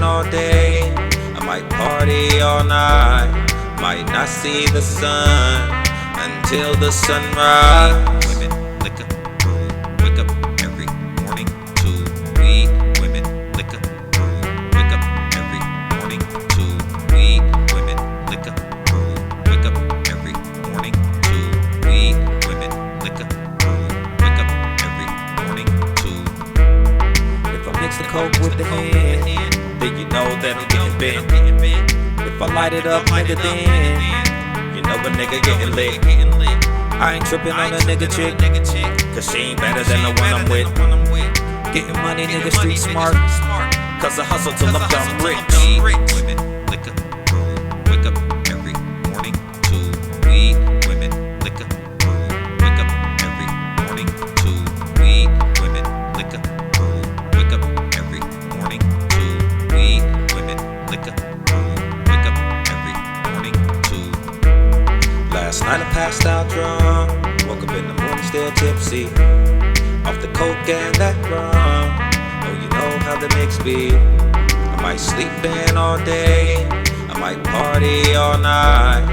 all day, I might party all night. Might not see the sun until the sunrise. Women, liquor, food, wake up every morning to weed. Women, liquor, food, wake up every morning to weed. Women, liquor, food, wake up every morning to weed. Women, liquor, food, wake up every morning to. If I mix the coke with the hand, then you know that I'm getting bent. If I light it up, nigga, then you know a nigga getting lit. I ain't tripping on a nigga chick, cause she ain't better than the one I'm with. Getting money, nigga, street smart, cause I hustle till I'm done rich. Women, liquor, food, wake up every morning to weed. Women, liquor, food, wake up every morning to weed. Women, liquor, food, wake up every morning to weed. Women, liquor, food, wake up every morning to. Last night I passed out drunk, woke up in the morning still tipsy, off the coke and that rum. Oh, you know how the mix be. I might sleep in all day, I might party all night.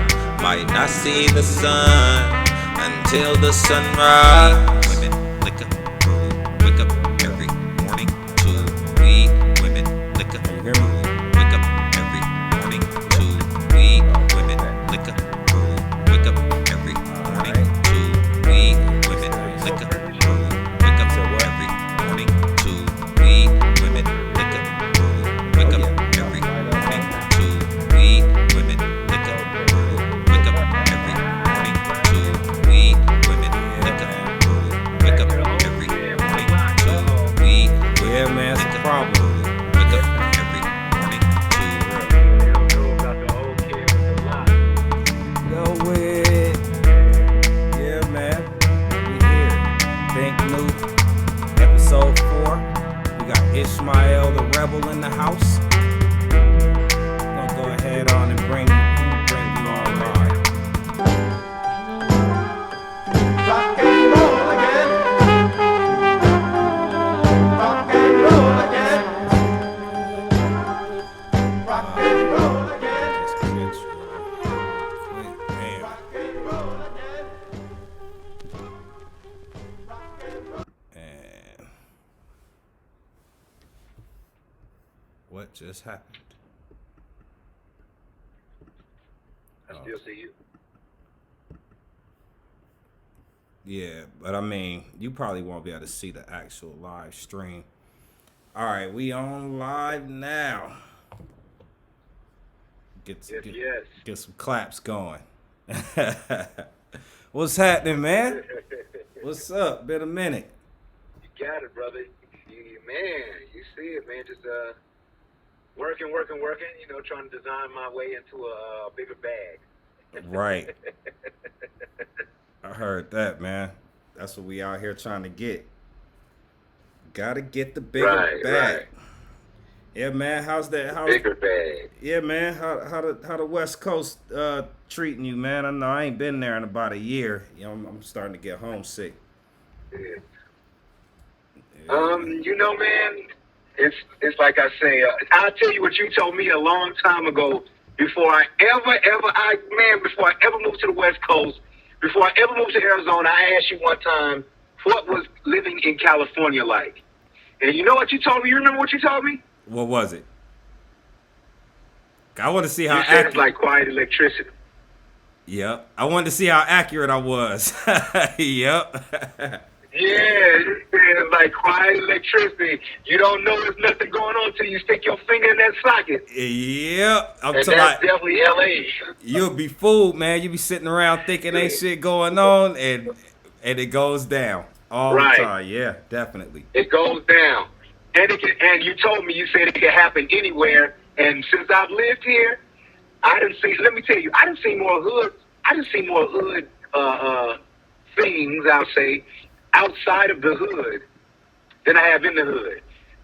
Might not see the sun until the sunrise. Women, liquor, food, wake up every morning to weed. Women, liquor, food, wake up every morning to weed. Women, liquor, food, wake up every morning to weed. Women, liquor, food, wake up every morning to weed. Women, liquor, food, wake up every morning to weed. Women, liquor, food, wake up every morning to weed. Women, liquor, food, wake up every morning to weed. Yeah, man, it's a problem. Wake up every morning to. Go with. Yeah, man. We here. Think New. Ep.4. We got Ishmael the Rebel in the house. Gonna go ahead on and bring you online. Rock and roll again. Rock and roll again. Rock and roll again. Just catch you. Quick, bam. Rock and roll again. And what just happened? I still see you. Yeah, but I mean, you probably won't be able to see the actual live stream. All right, we on live now. Get some claps going. What's happening, man? What's up? Been a minute. You got it, brother. Man, you see it, man. Just working. You know, trying to design my way into a bigger bag. Right. I heard that, man. That's what we out here trying to get. Gotta get the bigger bag. Right. Yeah, man. How's that? Bigger bag. Yeah, man. How the West Coast treating you, man? I know I ain't been there in about a year. You know, I'm starting to get homesick. Yeah. You know, man, it's like I say. I'll tell you what you told me a long time ago. Before I ever moved to the West Coast, before I ever moved to Arizona, I asked you one time, what was living in California like? And you know what you told me? You remember what you told me? What was it? I want to see how You said accurate. it's like quiet electricity. Yep. I wanted to see how accurate I was. Yep. Yeah, it's like quiet electricity. You don't know there's nothing going on till you stick your finger in that socket. Yep. I'm And talking that's about definitely LA. you'll be fooled, man. You be sitting around thinking ain't shit going on, and it goes down all Right. the time. Yeah, definitely. It goes down. And you told me, you said it could happen anywhere. And since I've lived here, let me tell you, I done seen more hood things, I'll say, outside of the hood than I have in the hood.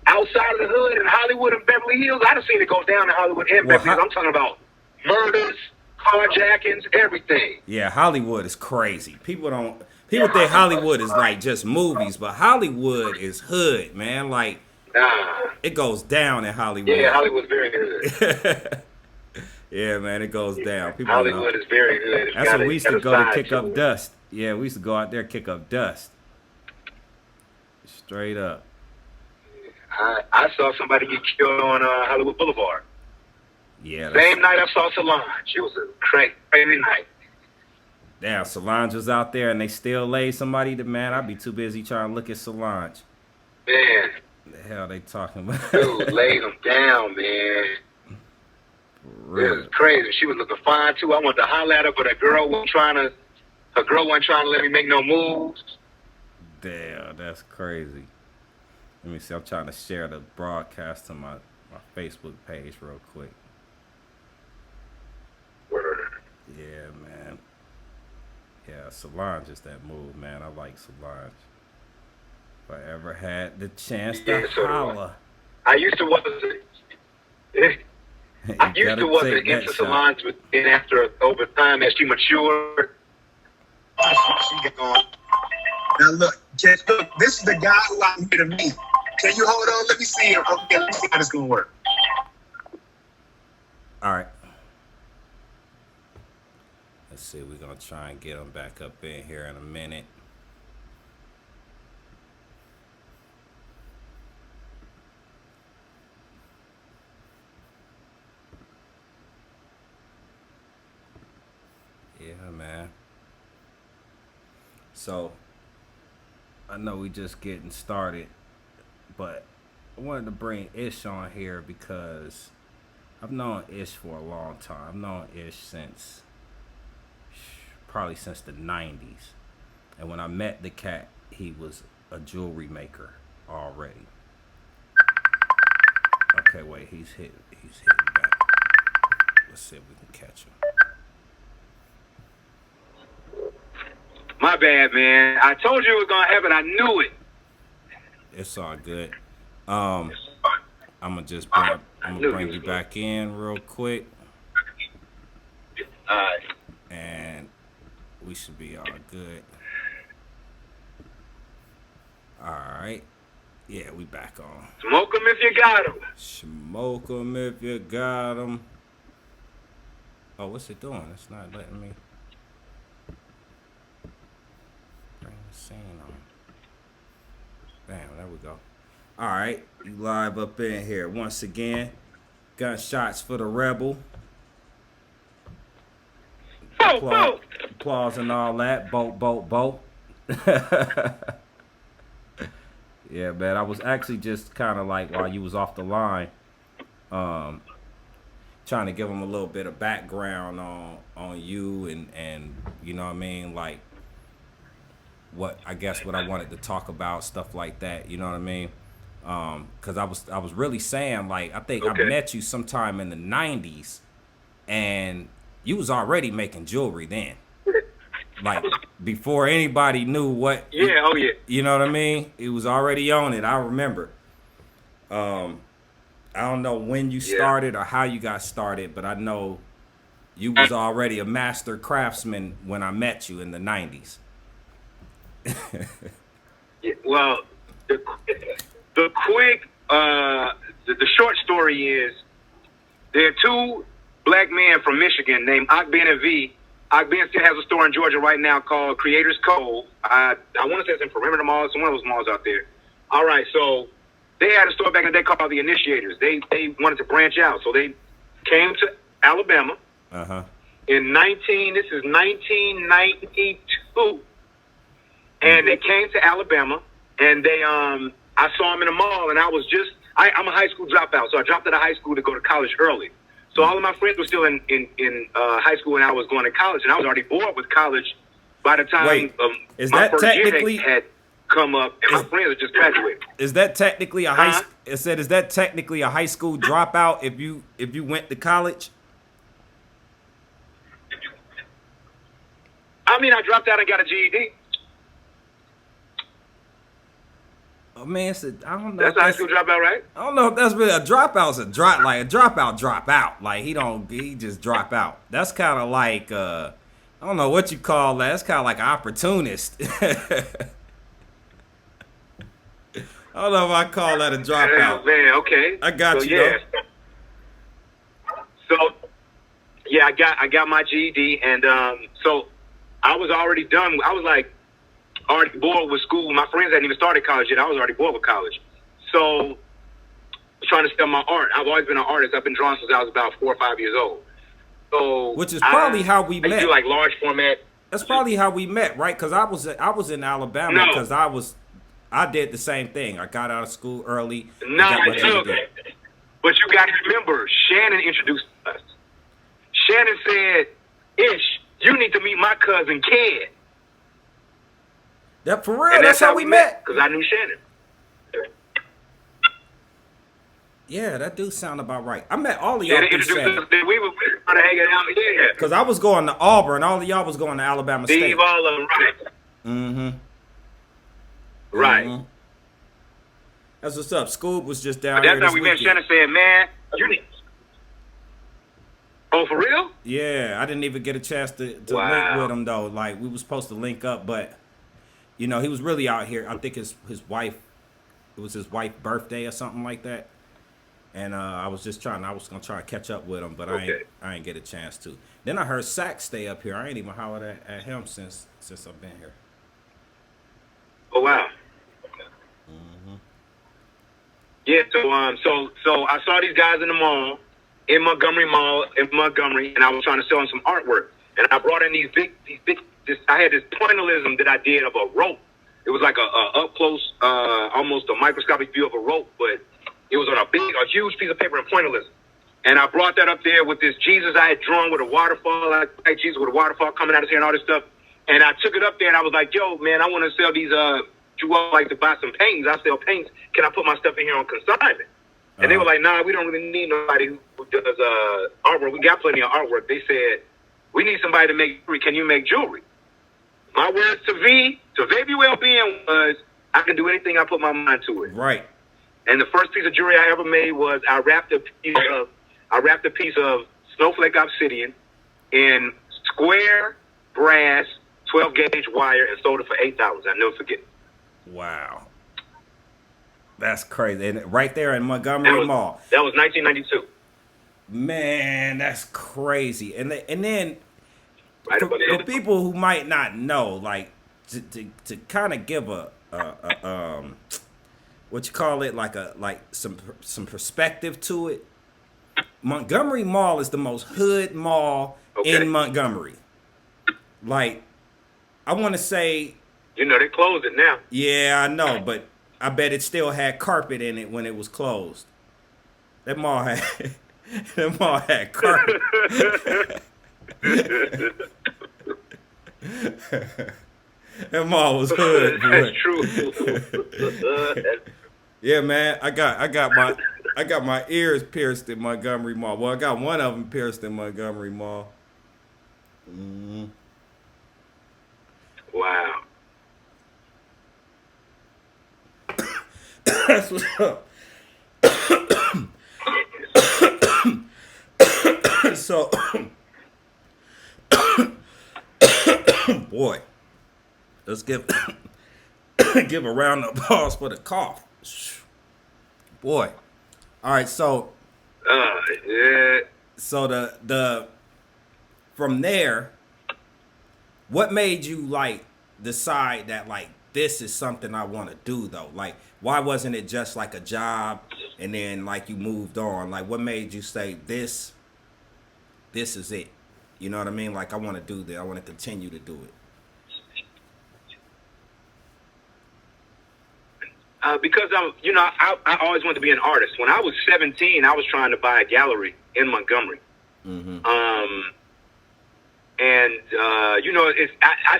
Outside of the hood in Hollywood and Beverly Hills, I done seen it go down in Hollywood and Well, Beverly Hills. I'm talking about murders, carjackings, everything. Yeah, Hollywood is crazy. People think Hollywood is like just movies, but Hollywood is hood, man. Like Nah. It goes down in Hollywood. Yeah, Hollywood's very good. Yeah, man, it goes down. People Hollywood know. is very good. It's That's got what a, we used got to a go to side kick up it. dust. Yeah, we used to go out there kick up dust. Straight up. I saw somebody get killed on Hollywood Boulevard. Yeah. Same night I saw Solange. It was a crazy night. Damn, Solange was out there and they still laid somebody to, man, I'd be too busy trying to look at Solange. Man, The hell they talking about? dude, laid him down, man. For It was crazy. She was looking fine too. I wanted to holler at her, but her girl wasn't trying to let me make no moves. Damn, that's crazy. Let me see. I'm trying to share the broadcast to my Facebook page real quick. Word. Yeah, man. Yeah, Solange is that move, man. I like Solange. If I ever had the chance to Yeah, so do I. holla. I used to was I You used gotta to wasn't take that into shot. Solange, but then after over time as she matured, she got going. Now look, just look, this is the guy who I'm here to meet. Can you hold on? Let me see him. Okay, let me see how this gonna work. All right. Let's see. We're going to try and get him back up in here in a minute. Yeah, man. So, I know we just getting started, but I wanted to bring Ish on here because I've known Ish for a long time. I've known Ish since probably since the 90s. And when I met the cat, he was a jewelry maker already. Okay, wait, he's hitting back. Let's see if we can catch him. My bad, man. I told you it was gonna happen. I knew it. It's all good. I'm gonna bring you back in real quick, All right. and we should be all good. All right. Yeah, we back on. Smoke 'em if you got 'em. Smoke 'em if you got 'em. Oh, what's it doing? It's not letting me bring the scene on. Bam, there we go. All right, you live up in here once again. Gunshots for the rebel. Applause and all that. Boat. Yeah, man. I was actually just kind of like while you was off the line, trying to give them a little bit of background on you and you know what I mean, like what I wanted to talk about, stuff like that. You know what I mean? Because I was really saying, like, I think I met you sometime in the 90s, and you was already making jewelry then. Like, before anybody knew what... Yeah, oh yeah. You know what I mean? It was already on it. I remember. I don't know when you started or how you got started, but I know you was already a master craftsman when I met you in the 90s. Yeah, well, the quick, the short story is there are two black men from Michigan named Ben and V. Ben still has a store in Georgia right now called Creators Cove. I want to say it's in Perimeter Mall. It's one of those malls out there. All right, so they had a store back in the day called The Initiators. They wanted to branch out, so they came to Alabama. In 1992, and they came to Alabama, and they I saw them in the mall, and I'm a high school dropout, so I dropped out of high school to go to college early. So all of my friends were still in high school when I was going to college, and I was already bored with college by the time my first year had come up, and my friends had just graduated. Is that technically a high? Is that technically a high school dropout if you went to college? I mean, I dropped out and got a GED. Oh man, I don't know. That's a high school dropout, right? I don't know if that's really a dropout's a dropout drop out. Like he just drop out. That's kind of like I don't know what you call that. That's kind of like an opportunist. I don't know if I call that a Oh, dropout. man, okay. I got so, you, yeah. So yeah, I got my GED, and so I was already done. I was like already bored with school. My friends hadn't even started college yet. I was already bored with college. So I was trying to sell my art. I've always been an artist. I've been drawing since I was about 4 or 5 years old. So Which is probably how we I met. do like large format. That's probably how we met, right? Because I was in Alabama No. because I did the same thing. I got out of school early. and Nah, got my look, GED. but you got to remember, Shannon introduced us. Shannon said, "Ish, you need to meet my cousin Ked." That for real. And That's how we met. because I knew Shannon. Yeah, that do sound about right. I met all of Yeah, y'all they through introduced Shannon. us. Then we were kind of hanging out. Yeah, Because I was going to Auburn. All of y'all was going to Alabama State. Steve, all of them, right? Mm-hmm. Right. Mhm. That's what's up. Scoop was just down But here that's how this we met. weekend. Shannon said, "Man, you need." Oh, for real? Yeah, I didn't even get a chance to link Wow. with him though. Like we were supposed to link up, but you know he was really out here. I think his wife, it was his wife's birthday or something like that. And I was gonna try to catch up with him, but Okay. I ain't get a chance to. Then I heard Sack stay up here. I ain't even hollered at him since I've been here. Oh, wow. Mm-hmm. Yeah. So I saw these guys in the mall, in Montgomery, and I was trying to sell them some artwork, and I brought in these big. I had this pointillism that I did of a rope. It was like a up close, almost a microscopic view of a rope, but it was on a huge piece of paper in pointillism. And I brought that up there with this Jesus I had drawn with a waterfall, like Jesus with a waterfall coming out of his hair and all this stuff. And I took it up there and I was like, "Yo, man, I want to sell these. You all like to buy some paintings? I sell paints. Can I put my stuff in here on consignment?" And they were like, "Nah, we don't really need nobody who does artwork. We got plenty of artwork." They said, "We need somebody to make jewelry. Can you make jewelry?" My words to Baby Wellbeing was, "I can do anything I put my mind to it." Right. And the first piece of jewelry I ever made was I wrapped a piece of snowflake obsidian in square brass 12 gauge wire and sold it for $8. I'll never forget. Wow. That's crazy. And right there in Montgomery Mall. That was 1992. Man, that's crazy. And then Right for, about for it. people who might not know, like to kind of give a what you call it, like some perspective to it. Montgomery Mall is the most hood mall in Montgomery. Like, I want to say, You know, they closed it now. yeah, I know, but I bet it still had carpet in it when it was closed. That mall had carpet. That mall was hood. Boy. That's true. Yeah, man, I got my ears pierced in Montgomery Mall. Well, I got one of them pierced in Montgomery Mall. Mm-hmm. Wow. That's what's up. So, boy, let's give a round of applause for the cough. Boy, all right. So, Yeah. so the from there, what made you like decide that like this is something I want to do though? Like, why wasn't it just like a job and then like you moved on? Like, what made you say this is it? You know what I mean? Like, I want to do this. I want to continue to do it. Because I always wanted to be an artist. When I was 17, I was trying to buy a gallery in Montgomery. Mm-hmm. I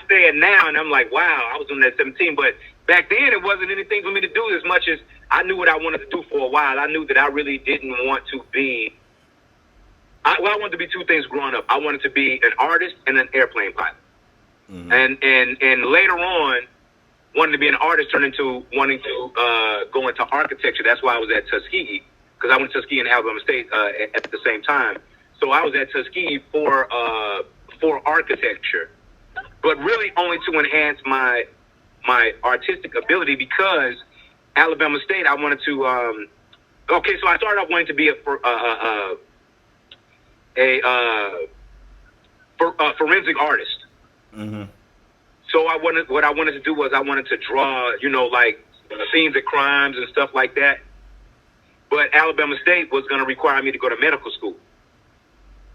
say it now, and I'm like, wow, I was doing that at 17. But back then, it wasn't anything for me to do as much as I knew what I wanted to do for a while. I knew that I really didn't want to be. I wanted to be two things growing up. I wanted to be an artist and an airplane pilot. Mm-hmm. And later on, wanting to be an artist turned into wanting to go into architecture. That's why I was at Tuskegee, because I went to Tuskegee and Alabama State at the same time. So I was at Tuskegee for architecture, but really only to enhance my artistic ability, because Alabama State, I wanted to. Okay, so I started off wanting to be a forensic artist. Mm-hmm. So what I wanted to do was I wanted to draw, like scenes of crimes and stuff like that. But Alabama State was going to require me to go to medical school.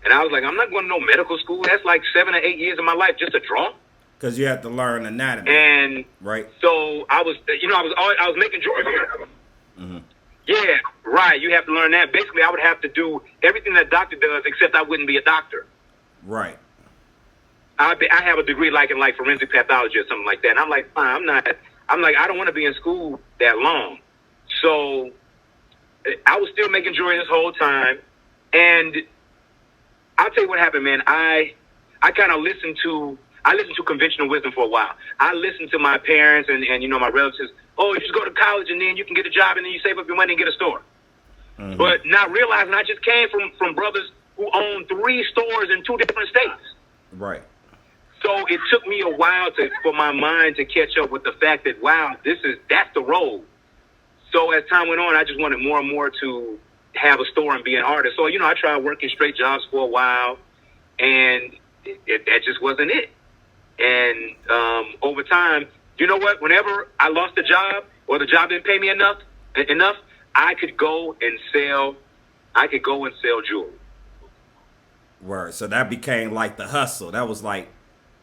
And I was like, I'm not going to no medical school. That's like 7 or 8 years of my life just to draw. Because you have to learn anatomy. And right. So I was making drawings. Mm-hmm. Yeah, right. You have to learn that. Basically, I would have to do everything that doctor does, except I wouldn't be a doctor. Right. I have a degree in forensic pathology or something like that. And I'm like, fine, I'm not. I'm like, I don't want to be in school that long. So I was still making jewelry this whole time. And I'll tell you what happened, man. I kind of listened to conventional wisdom for a while. I listened to my parents and my relatives. Oh, you just go to college and then you can get a job and then you save up your money and get a store. Mm-hmm. But not realizing I just came from brothers who own 3 stores in 2 different states. Right. So it took me a while for my mind to catch up with the fact that, wow, that's the road. So as time went on, I just wanted more and more to have a store and be an artist. So, I tried working straight jobs for a while, and that just wasn't it. And over time, you know what? Whenever I lost a job or the job didn't pay me enough, I could go and sell jewelry. Word. So that became like the hustle. That was like.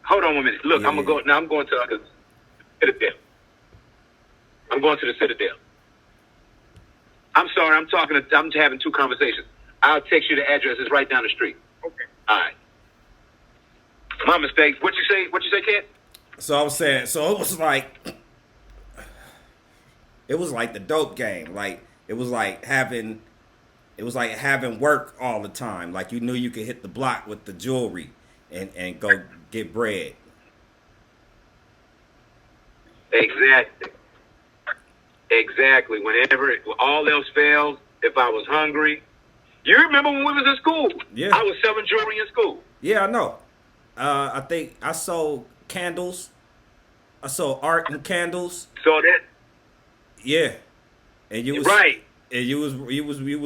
Hold on 1 minute. Look, yeah. I'm going to the Citadel. I'm going to the Citadel. I'm sorry. I'm having 2 conversations. I'll text you the address. It's right down the street. Okay. All right. My mistake. What you say, Kent? So I was saying. So it was like the dope game. Like it was like having work all the time. Like you knew you could hit the block with the jewelry and go get bread. Exactly. Whenever all else fails, if I was hungry. You remember when we was in school? Yeah. I was selling jewelry in school. Yeah, I know. I think I sold candles. I sold art and candles. So that. Yeah. And you was right. And you was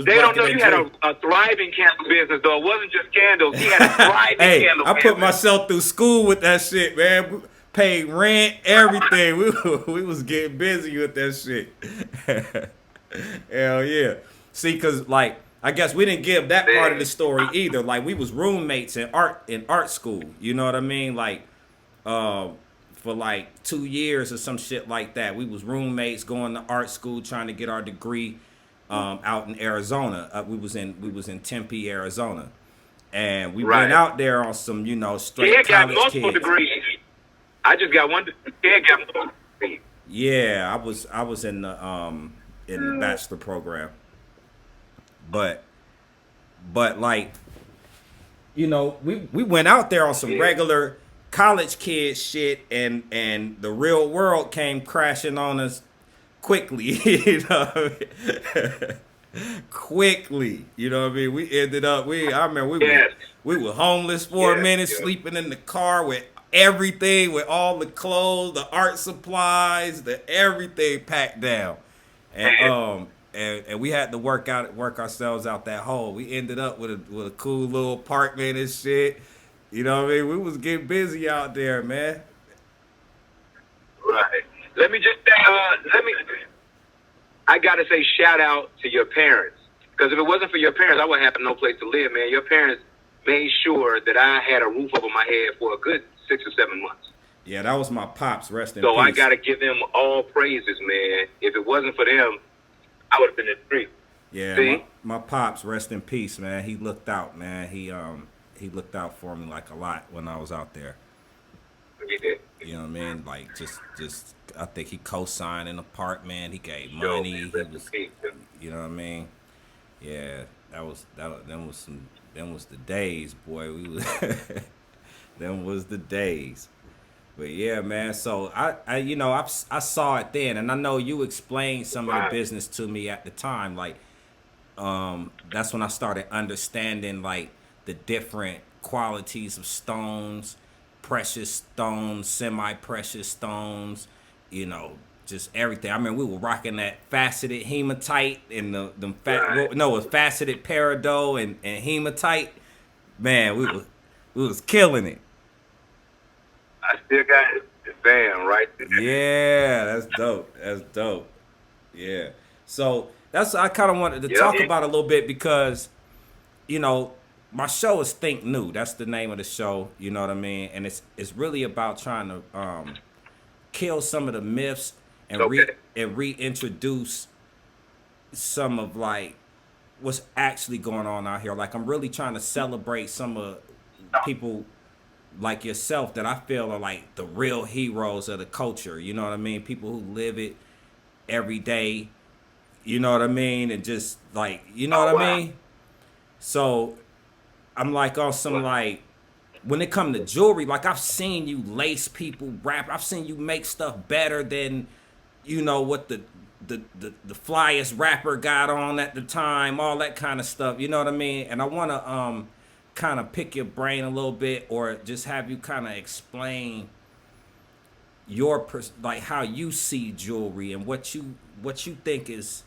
They don't know you had a thriving candle business though. It wasn't just candles. He had a thriving candle business. I put myself through school with that shit, man. Paid rent, everything. We was getting busy with that shit. Hell yeah. See, because I guess we didn't give that part of the story either. Like we was roommates in art school. You know what I mean? For 2 years or some shit like that. We was roommates going to art school trying to get our degree out in Arizona. We was in Tempe, Arizona. And we went out there on some, straight college got multiple kids. degrees. I just got one. Got multiple degrees. Yeah, I was in the bachelor program. But we went out there on some regular college kid shit, and the real world came crashing on us quickly. Quickly, you know what I mean? We ended up. I remember we were homeless for a minute, sleeping in the car with everything, with all the clothes, the art supplies, the everything packed down, and we had to work ourselves out that hole. We ended up with a cool little apartment and shit. You know what I mean? We was getting busy out there, man. Right. Let me just I gotta say shout out to your parents, because if it wasn't for your parents, I wouldn't have no place to live, man. Your parents made sure that I had a roof over my head for a good 6 or 7 months. Yeah, that was my pops. Rest in peace. So I gotta give them all praises, man. If it wasn't for them, I would have been in the street. Yeah, my pops, rest in peace, man. He looked out, man. He looked out for me a lot when I was out there. He did. You know what I mean? Just I think he co-signed an apartment. He gave money. He was, you know what I mean? Yeah, them was the days, boy. Them was the days. But yeah, man. So I saw it then, and I know you explained some of the business to me at the time. That's when I started understanding the different qualities of stones, precious stones, semi-precious stones, just everything. I mean, we were rocking that faceted hematite and it was faceted peridot and hematite. Man, we was killing it. I still got the band right there. Yeah, that's dope. That's dope. Yeah. So that's I kind of wanted to Yeah. talk about a little bit because, you know, my show is Think New. That's the name of the show. You know what I mean? And it's really about trying to kill some of the myths and reintroduce some of like what's actually going on out here. Like I'm really trying to celebrate some of people like yourself that I feel are like the real heroes of the culture. You know what I mean? People who live it every day. You know what I mean? And just like, you know what I mean? So I'm like on some like, when it come to jewelry, like I've seen you lace people rap. I've seen you make stuff better than, you know, what the flyest rapper got on at the time, all that kind of stuff. You know what I mean? And I want to kind of pick your brain a little bit, or just have you kind of explain your like how you see jewelry and what you think is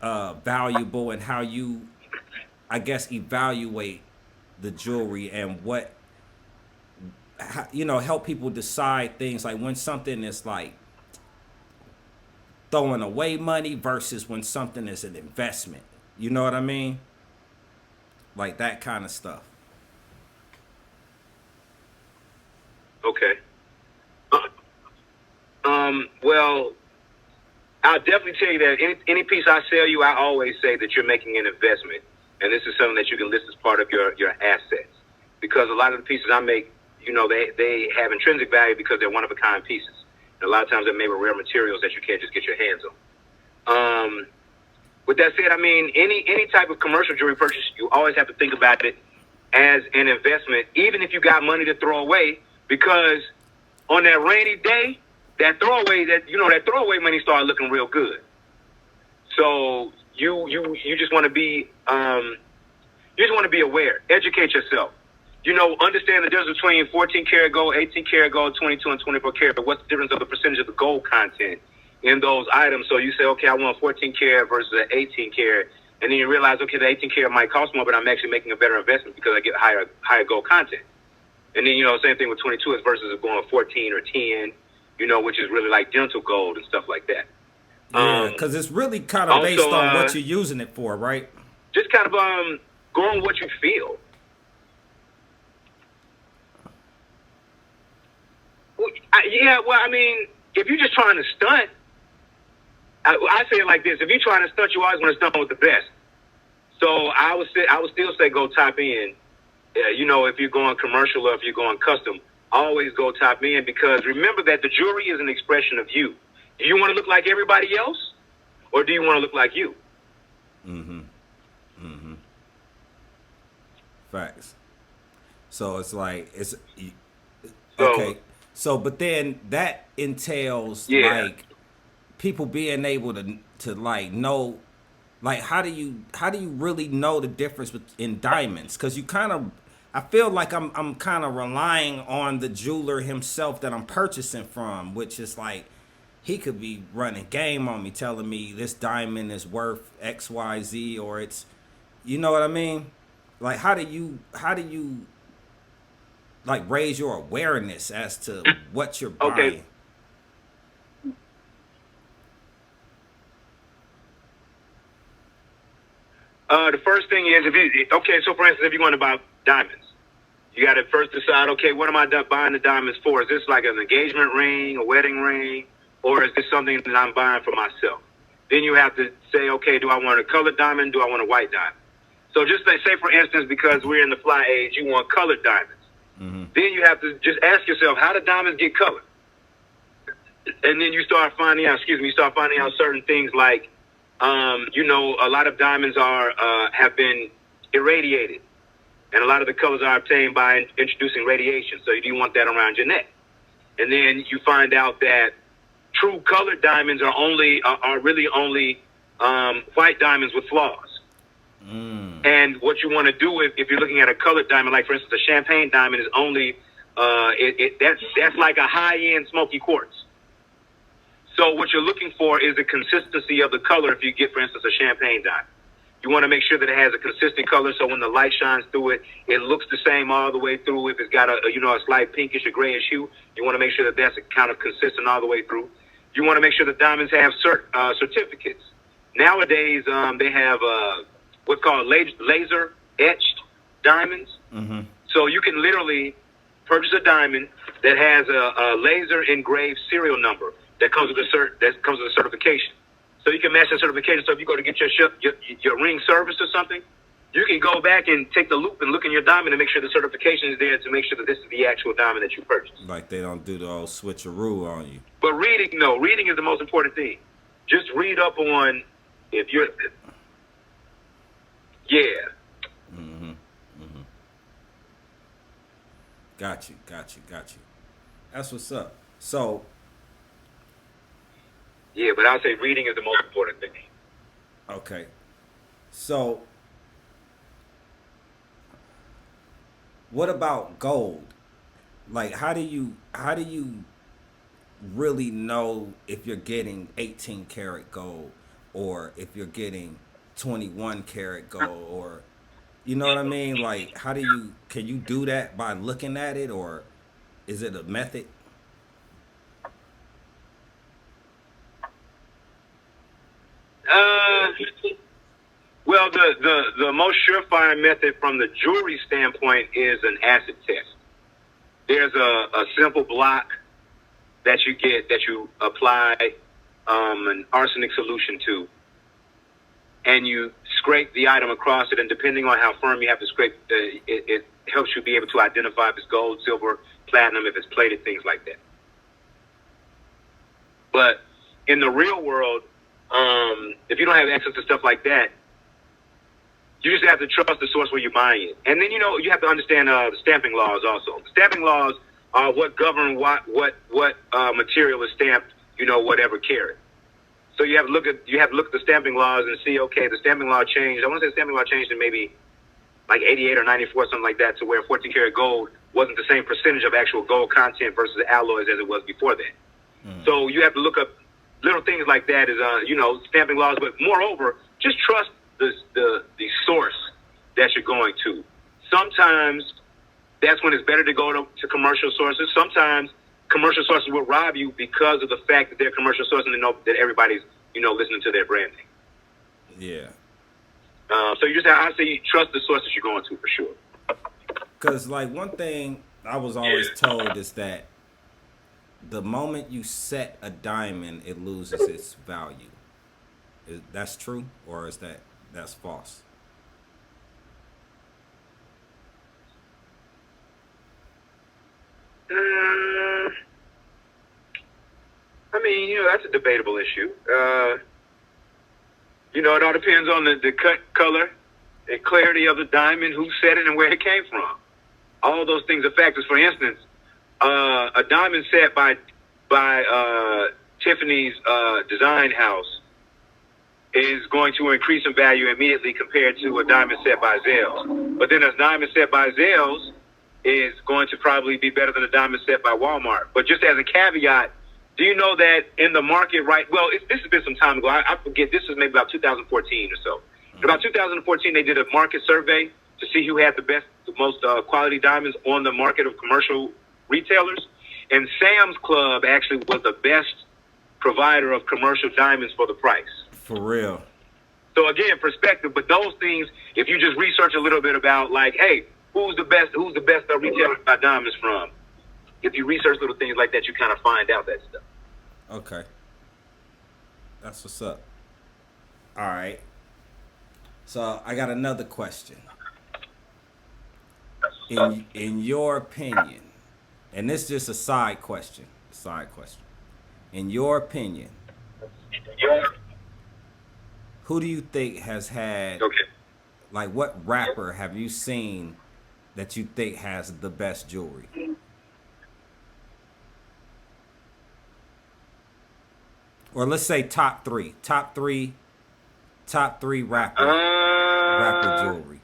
valuable, and how you, I guess, evaluate the jewelry, and what, you know, help people decide things like when something is like throwing away money versus when something is an investment. You know what I mean? Like that kind of stuff. Okay. Well, I'll definitely tell you that any piece I sell you, I always say that you're making an investment, and this is something that you can list as part of your assets. Because a lot of the pieces I make, you know, they have intrinsic value because they're one-of-a-kind pieces. And a lot of times they're made with rare materials that you can't just get your hands on. With that said, I mean, any type of commercial jewelry purchase, you always have to think about it as an investment, even if you got money to throw away, because on that rainy day, that throwaway money started looking real good. So you just want to be aware, educate yourself. You know, understand the difference between 14 karat gold, 18 karat gold, 22 and 24 karat. But what's the difference of the percentage of the gold content in those items? So you say, okay, I want 14 karat versus an 18 karat, and then you realize, okay, the 18 karat might cost more, but I'm actually making a better investment because I get higher gold content. And then, you know, same thing with 22 is versus going 14 or 10, you know, which is really like dental gold and stuff like that. Yeah, because it's really kind of based on what you're using it for, right? Just kind of go on what you feel. Well, I mean, if you're just trying to stunt, I say it like this: if you're trying to stunt, you always want to stunt with the best. So I would still say go top end. You know, if you're going commercial or if you're going custom, always go top end, because remember that the jewelry is an expression of you. Do you want to look like everybody else, or do you want to look like you? Facts. So it's like okay. So, but then that entails like people being able to like know, like how do you really know the difference in diamonds? Because you kind of, I feel like I'm kind of relying on the jeweler himself that I'm purchasing from, which is like he could be running game on me, telling me this diamond is worth XYZ, or it's, you know what I mean? Like how do you like raise your awareness as to what you're buying? Okay. The first thing is, so for instance, if you want to buy diamonds, you got to first decide, okay, what am I buying the diamonds for? Is this like an engagement ring, a wedding ring, or is this something that I'm buying for myself? Then you have to say, okay, do I want a colored diamond? Do I want a white diamond? So just say for instance, because we're in the fly age, you want colored diamonds. Then you have to just ask yourself, how do diamonds get colored? And then you start finding out certain things like, you know, a lot of diamonds have been irradiated, and a lot of the colors are obtained by introducing radiation. So you want that around your neck. And then you find out that true colored diamonds are really only white diamonds with flaws. And what you want to do if you're looking at a colored diamond, like for instance, a champagne diamond is only that's like a high-end smoky quartz. So what you're looking for is the consistency of the color. If you get, for instance, a champagne diamond, you want to make sure that it has a consistent color, so when the light shines through it, it looks the same all the way through. If it's got a slight pinkish or grayish hue, you want to make sure that that's kind of consistent all the way through. You want to make sure the diamonds have certificates. Nowadays, they have what's called laser etched diamonds. Mm-hmm. So you can literally purchase a diamond that has a laser engraved serial number that comes with a certification. So you can match that certification. So if you go to get your ring serviced or something, you can go back and take the loop and look in your diamond and make sure the certification is there to make sure that this is the actual diamond that you purchased. Like they don't do the old switcheroo on you. But reading is the most important thing. Just read up on if you're, yeah. Mm-hmm. Mm-hmm. Got you. That's what's up. So. Yeah, but I'll say reading is the most important thing. Okay. So, what about gold? Like, how do you really know if you're getting 18 karat gold or if you're getting 21 karat gold, or you know what I mean? Like, can you do that by looking at it, or is it a method? Well, the most surefire method from the jewelry standpoint is an acid test. There's a simple block that you apply an arsenic solution to, and you scrape the item across it, and depending on how firm you have to scrape, it helps you be able to identify if it's gold, silver, platinum, if it's plated, things like that. But in the real world, if you don't have access to stuff like that, you just have to trust the source where you're buying it. And then, you have to understand the stamping laws also. The stamping laws are what govern what material is stamped, whatever carat. So you have to look at the stamping laws and see, okay, the stamping law changed. I want to say the stamping law changed in maybe like 88 or 94, something like that, to where 14 karat gold wasn't the same percentage of actual gold content versus alloys as it was before that. Mm. So you have to look up little things like that as, stamping laws. But moreover, just trust the source that you're going to. Sometimes that's when it's better to go to commercial sources. Sometimes commercial sources will rob you because of the fact that they're commercial sources and they know that everybody's, listening to their branding. Yeah. So I say you trust the sources you're going to for sure. Because, like, one thing I was always told is that the moment you set a diamond, it loses its value. That's true, or is that's false? I mean, that's a debatable issue. It all depends on the cut, color, and clarity of the diamond, who set it, and where it came from. All those things are factors. For instance, a diamond set by Tiffany's design house is going to increase in value immediately compared to a diamond set by Zales. But then a diamond set by Zales is going to probably be better than a diamond set by Walmart. But just as a caveat, do you know that in the market this has been some time ago. I forget, this was maybe about 2014 or so. Mm-hmm. About 2014, they did a market survey to see who had the most quality diamonds on the market of commercial retailers. And Sam's Club actually was the best provider of commercial diamonds for the price. For real. So again, perspective. But those things, if you just research a little bit about, like, hey, who's the best retailer to buy diamonds from? If you research little things like that, you kind of find out that stuff. Okay. That's what's up. All right. So I got another question. In your opinion, and this is just a side question. In your opinion, who do you think has had, like, what rapper have you seen that you think has the best jewelry? Or let's say top three rapper jewelry.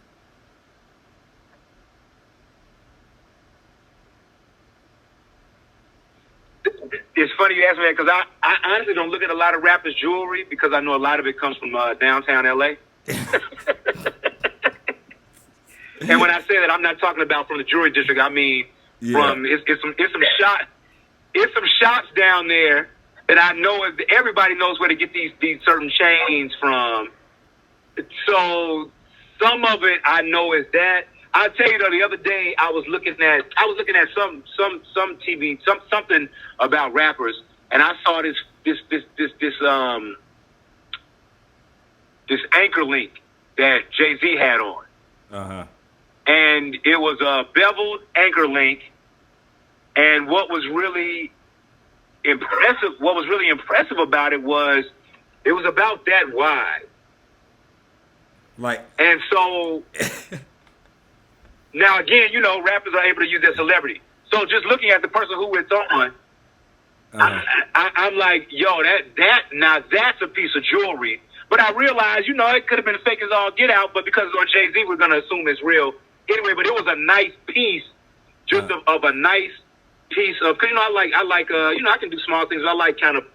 It's funny you asked me that because I honestly don't look at a lot of rappers' jewelry because I know a lot of it comes from downtown LA. And when I say that, I'm not talking about from the jewelry district. I mean from it's some shops down there that I know everybody knows where to get these certain chains from. So some of it I know is that. I'll tell you though, the other day I was looking at some TV something about rappers, and I saw this anchor link that Jay-Z had on. And it was a beveled anchor link, and what was really impressive about it was about that wide. And so now again, you know, rappers are able to use their celebrity. So just looking at the person who it's on, I'm like, yo, that's a piece of jewelry. But I realized, you know, it could have been fake as all get out, but because it's on Jay-Z, we're gonna assume it's real. Anyway, but it was a nice piece, just of a nice piece of, cause you know, I like, you know, I can do small things. I like kind of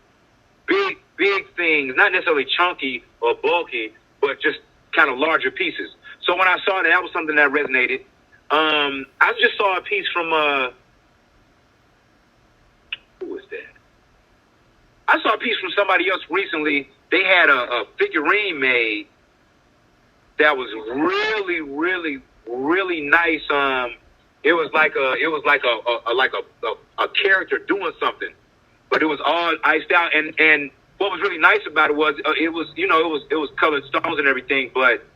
big things, not necessarily chunky or bulky, but just kind of larger pieces. So when I saw that was something that resonated. I just saw a piece from, who was that? I saw a piece from somebody else recently. They had a figurine made that was really, really, really nice. It was like a character doing something, but it was all iced out. And what was really nice about it was it was colored stones and everything, but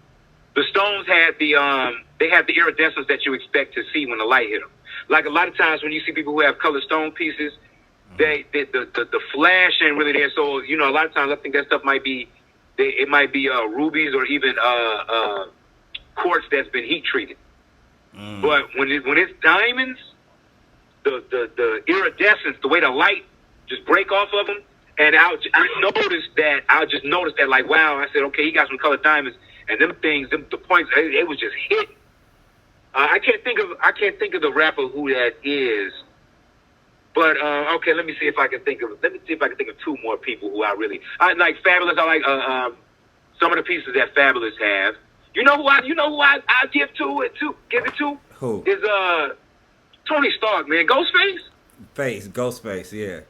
the stones had the iridescence that you expect to see when the light hit them. Like a lot of times when you see people who have colored stone pieces, the flash ain't really there. So you know, a lot of times I think that stuff might be rubies or even quartz that's been heat treated. But when it's diamonds, the iridescence, the way the light just break off of them, and I just noticed that like, wow. I said, okay, he got some colored diamonds, and the points, it was just hit. I can't think of the rapper who that is, but okay, let me see if I can think of two more people who I like. Fabulous. I like some of the pieces that Fabulous have. You know who I give it to? Who? Is Tony Stark, man. Ghostface, yeah.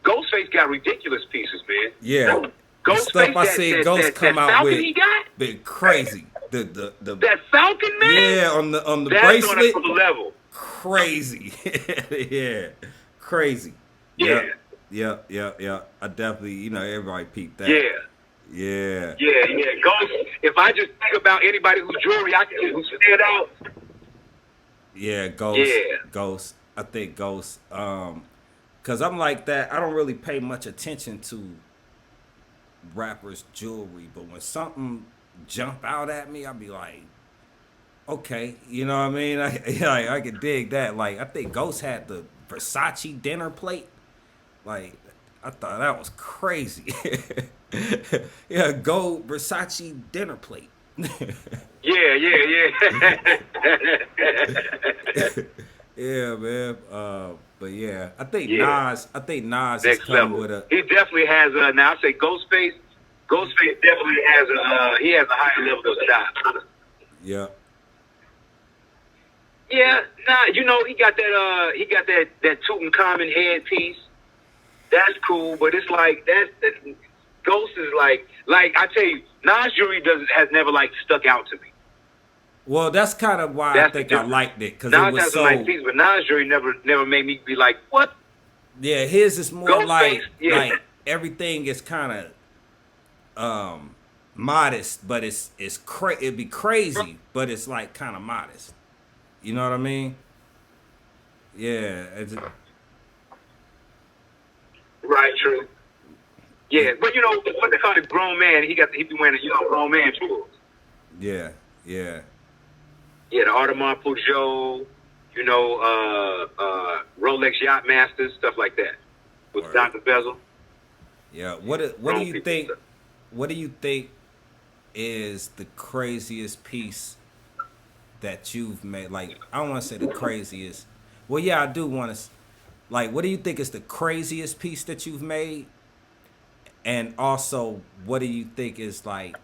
Ghostface got ridiculous pieces, man. Yeah. Ghostface, stuff I see Ghost come out Falcon with he got? been crazy. The that Falcon, man? Yeah, on the that's bracelet. On a level. Crazy. Yeah. Crazy. Yeah. Yeah. I definitely, everybody peeped that. Yeah. Ghost. If I just think about anybody whose jewelry who stand out. Yeah, Ghost. Yeah. Ghost. I think Ghost. Cause I'm like that. I don't really pay much attention to rappers' jewelry, but when something jump out at me, I'll be like, okay, you know what I mean? I can dig that. Like, I think Ghost had the Versace dinner plate. Like, I thought that was crazy. Yeah, gold Versace dinner plate. Yeah. Yeah, man. But yeah, I think Nas is coming coming with a. He definitely has a. Now I say Ghostface. Ghostface definitely has a. He has a higher level of style. Yeah. Yeah. Nah, he got that. He got that Tutankhamun headpiece. That's cool, but it's like that. Ghost is like I tell you, Nas jewelry has never stuck out to me. Well, that's kind of why I think I liked it, because it was has so. A nice piece, but Nas jewelry never made me be like, what? Yeah, his is more Ghost like face, yeah. like everything is kind of modest, but it'd be crazy, but it's like kind of modest. You know what I mean? Yeah. Right, true. Yeah, but what they call it, grown man. He be wearing grown man jewels. Yeah. Yeah, the Audemars Peugeot, Rolex Yachtmasters, stuff like that, with Dr. Bezel. Yeah. What do you think? What do you think is the craziest piece that you've made? Like, I don't want to say the craziest. Well, yeah, I do want to. like, what do you think is the craziest piece that you've made? And also, what do you think is like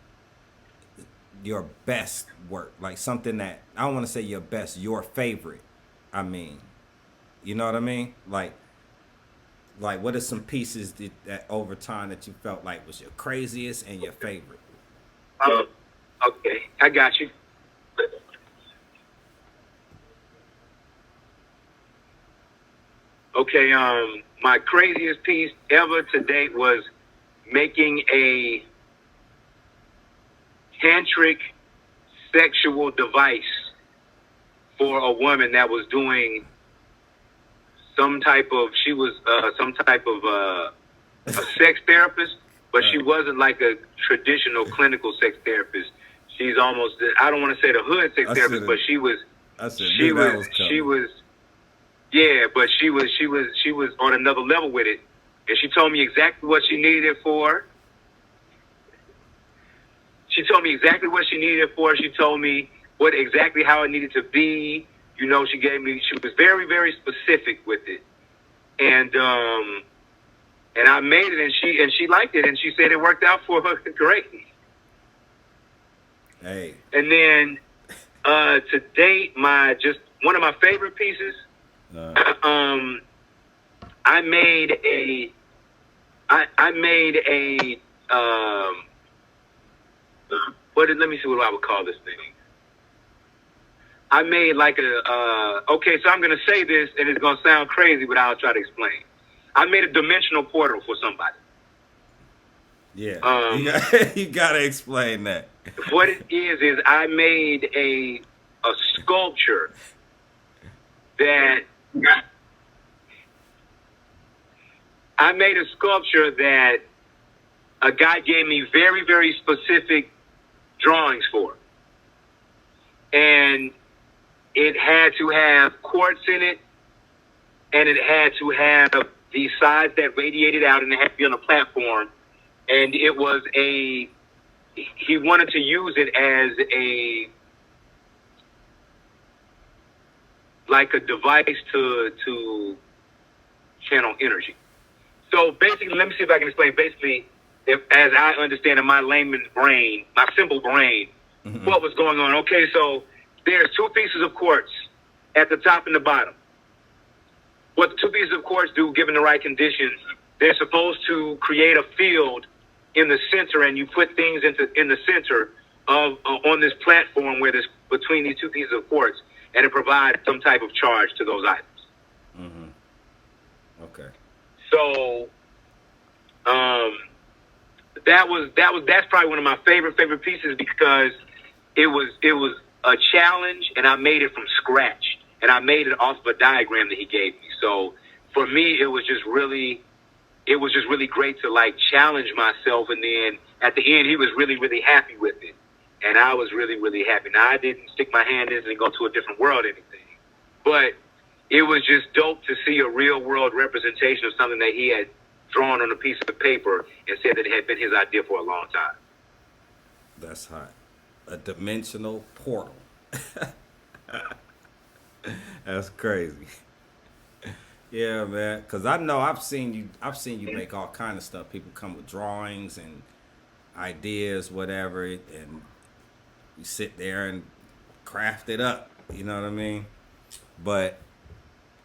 your best work? Like something that I don't want to say your best, your favorite. I mean, you know what I mean? Like what are some pieces that over time that you felt like was your craziest and your favorite? Okay, I got you. Okay, my craziest piece ever to date was making a tantric sexual device for a woman that was doing some type of, she was some type of a sex therapist, but she wasn't like a traditional clinical sex therapist. She's almost, I don't want to say the hood sex therapist, but she was, yeah, but she was on another level with it. And she told me exactly what she needed it for. She told me exactly what she needed it for. She told me exactly how it needed to be. You know, she was very, very specific with it. And I made it, and she liked it, and she said it worked out for her great. Hey. And then to date, one of my favorite pieces, I made a let me see what I would call this thing. I made like okay, so I'm going to say this, and it's going to sound crazy, but I'll try to explain. I made a dimensional portal for somebody. Yeah, you got to explain that. What it is I made a sculpture that a guy gave me very, very specific drawings for. And it had to have quartz in it, and it had to have the sides that radiated out, and it had to be on a platform. And it was he wanted to use it as like a device to channel energy. So basically, let me see if I can explain. Basically, as I understand in my layman's brain, my simple brain, what was going on. Okay, so there's two pieces of quartz at the top and the bottom. What the two pieces of quartz do, given the right conditions, they're supposed to create a field in the center, and you put things in the center of on this platform where there's between these two pieces of quartz, and it provides some type of charge to those items. Okay. So, that's probably one of my favorite pieces, because it was a challenge, and I made it from scratch, and I made it off of a diagram that he gave me. So for me, it was just really great to like challenge myself, and then at the end, he was really, really happy with it, and I was really, really happy. Now, I didn't stick my hand in and go to a different world or anything, but it was just dope to see a real world representation of something that he had drawn on a piece of paper and said that it had been his idea for a long time. That's hot. A dimensional portal. That's crazy. Yeah, man. Cause I know I've seen you make all kind of stuff. People come with drawings and ideas, whatever, and you sit there and craft it up. You know what I mean? But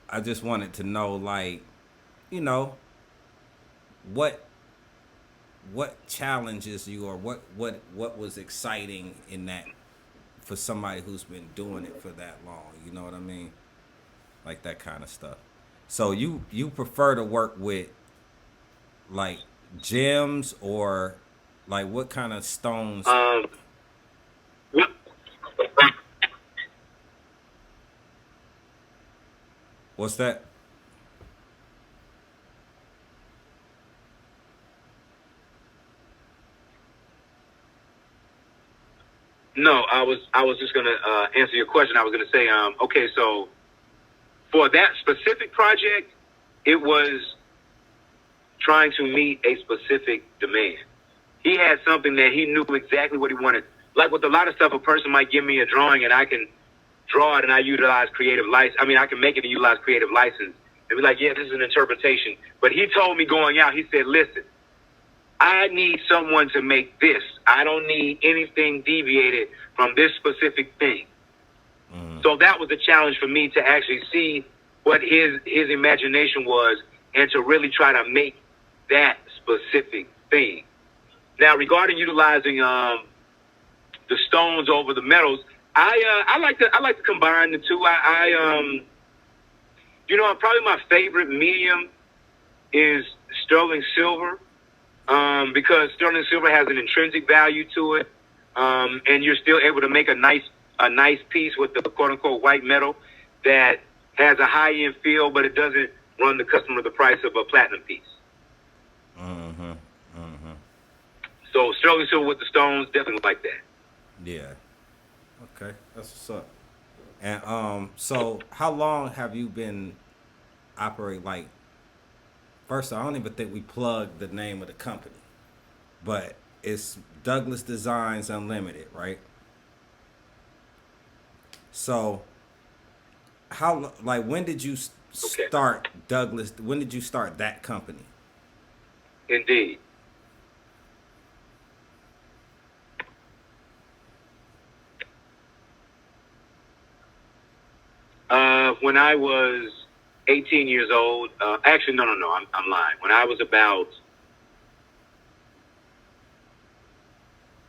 I just wanted to know, like, you know, what challenges you, or what was exciting in that for somebody who's been doing it for that long. You know what I mean? Like that kind of stuff. So you prefer to work with like gems, or like what kind of stones? What's that? No, I was just gonna answer your question. I was gonna say, okay, so for that specific project, it was trying to meet a specific demand. He had something that he knew exactly what he wanted. Like with a lot of stuff, a person might give me a drawing and I can draw it, and I utilize creative license. I mean, I can make it and utilize creative license. and be like, yeah, this is an interpretation. But he told me going out, he said, listen, I need someone to make this. I don't need anything deviated from this specific thing. So that was a challenge for me to actually see what his imagination was and to really try to make that specific thing. Now, regarding utilizing the stones over the metals, I like to combine the two. Probably my favorite medium is sterling silver, because sterling silver has an intrinsic value to it, and you're still able to make a nice piece with the quote unquote white metal that has a high end feel, but it doesn't run the customer the price of a platinum piece. So sterling silver with the stones, definitely like that. Yeah. Okay, that's what's up. And so how long have you been operating? Like, first, I don't even think we plugged the name of the company, but it's Douglas Designs Unlimited, right? So, when did you start Douglas? When did you start that company? Indeed. When I was 18 years old, actually, no, I'm lying. When I was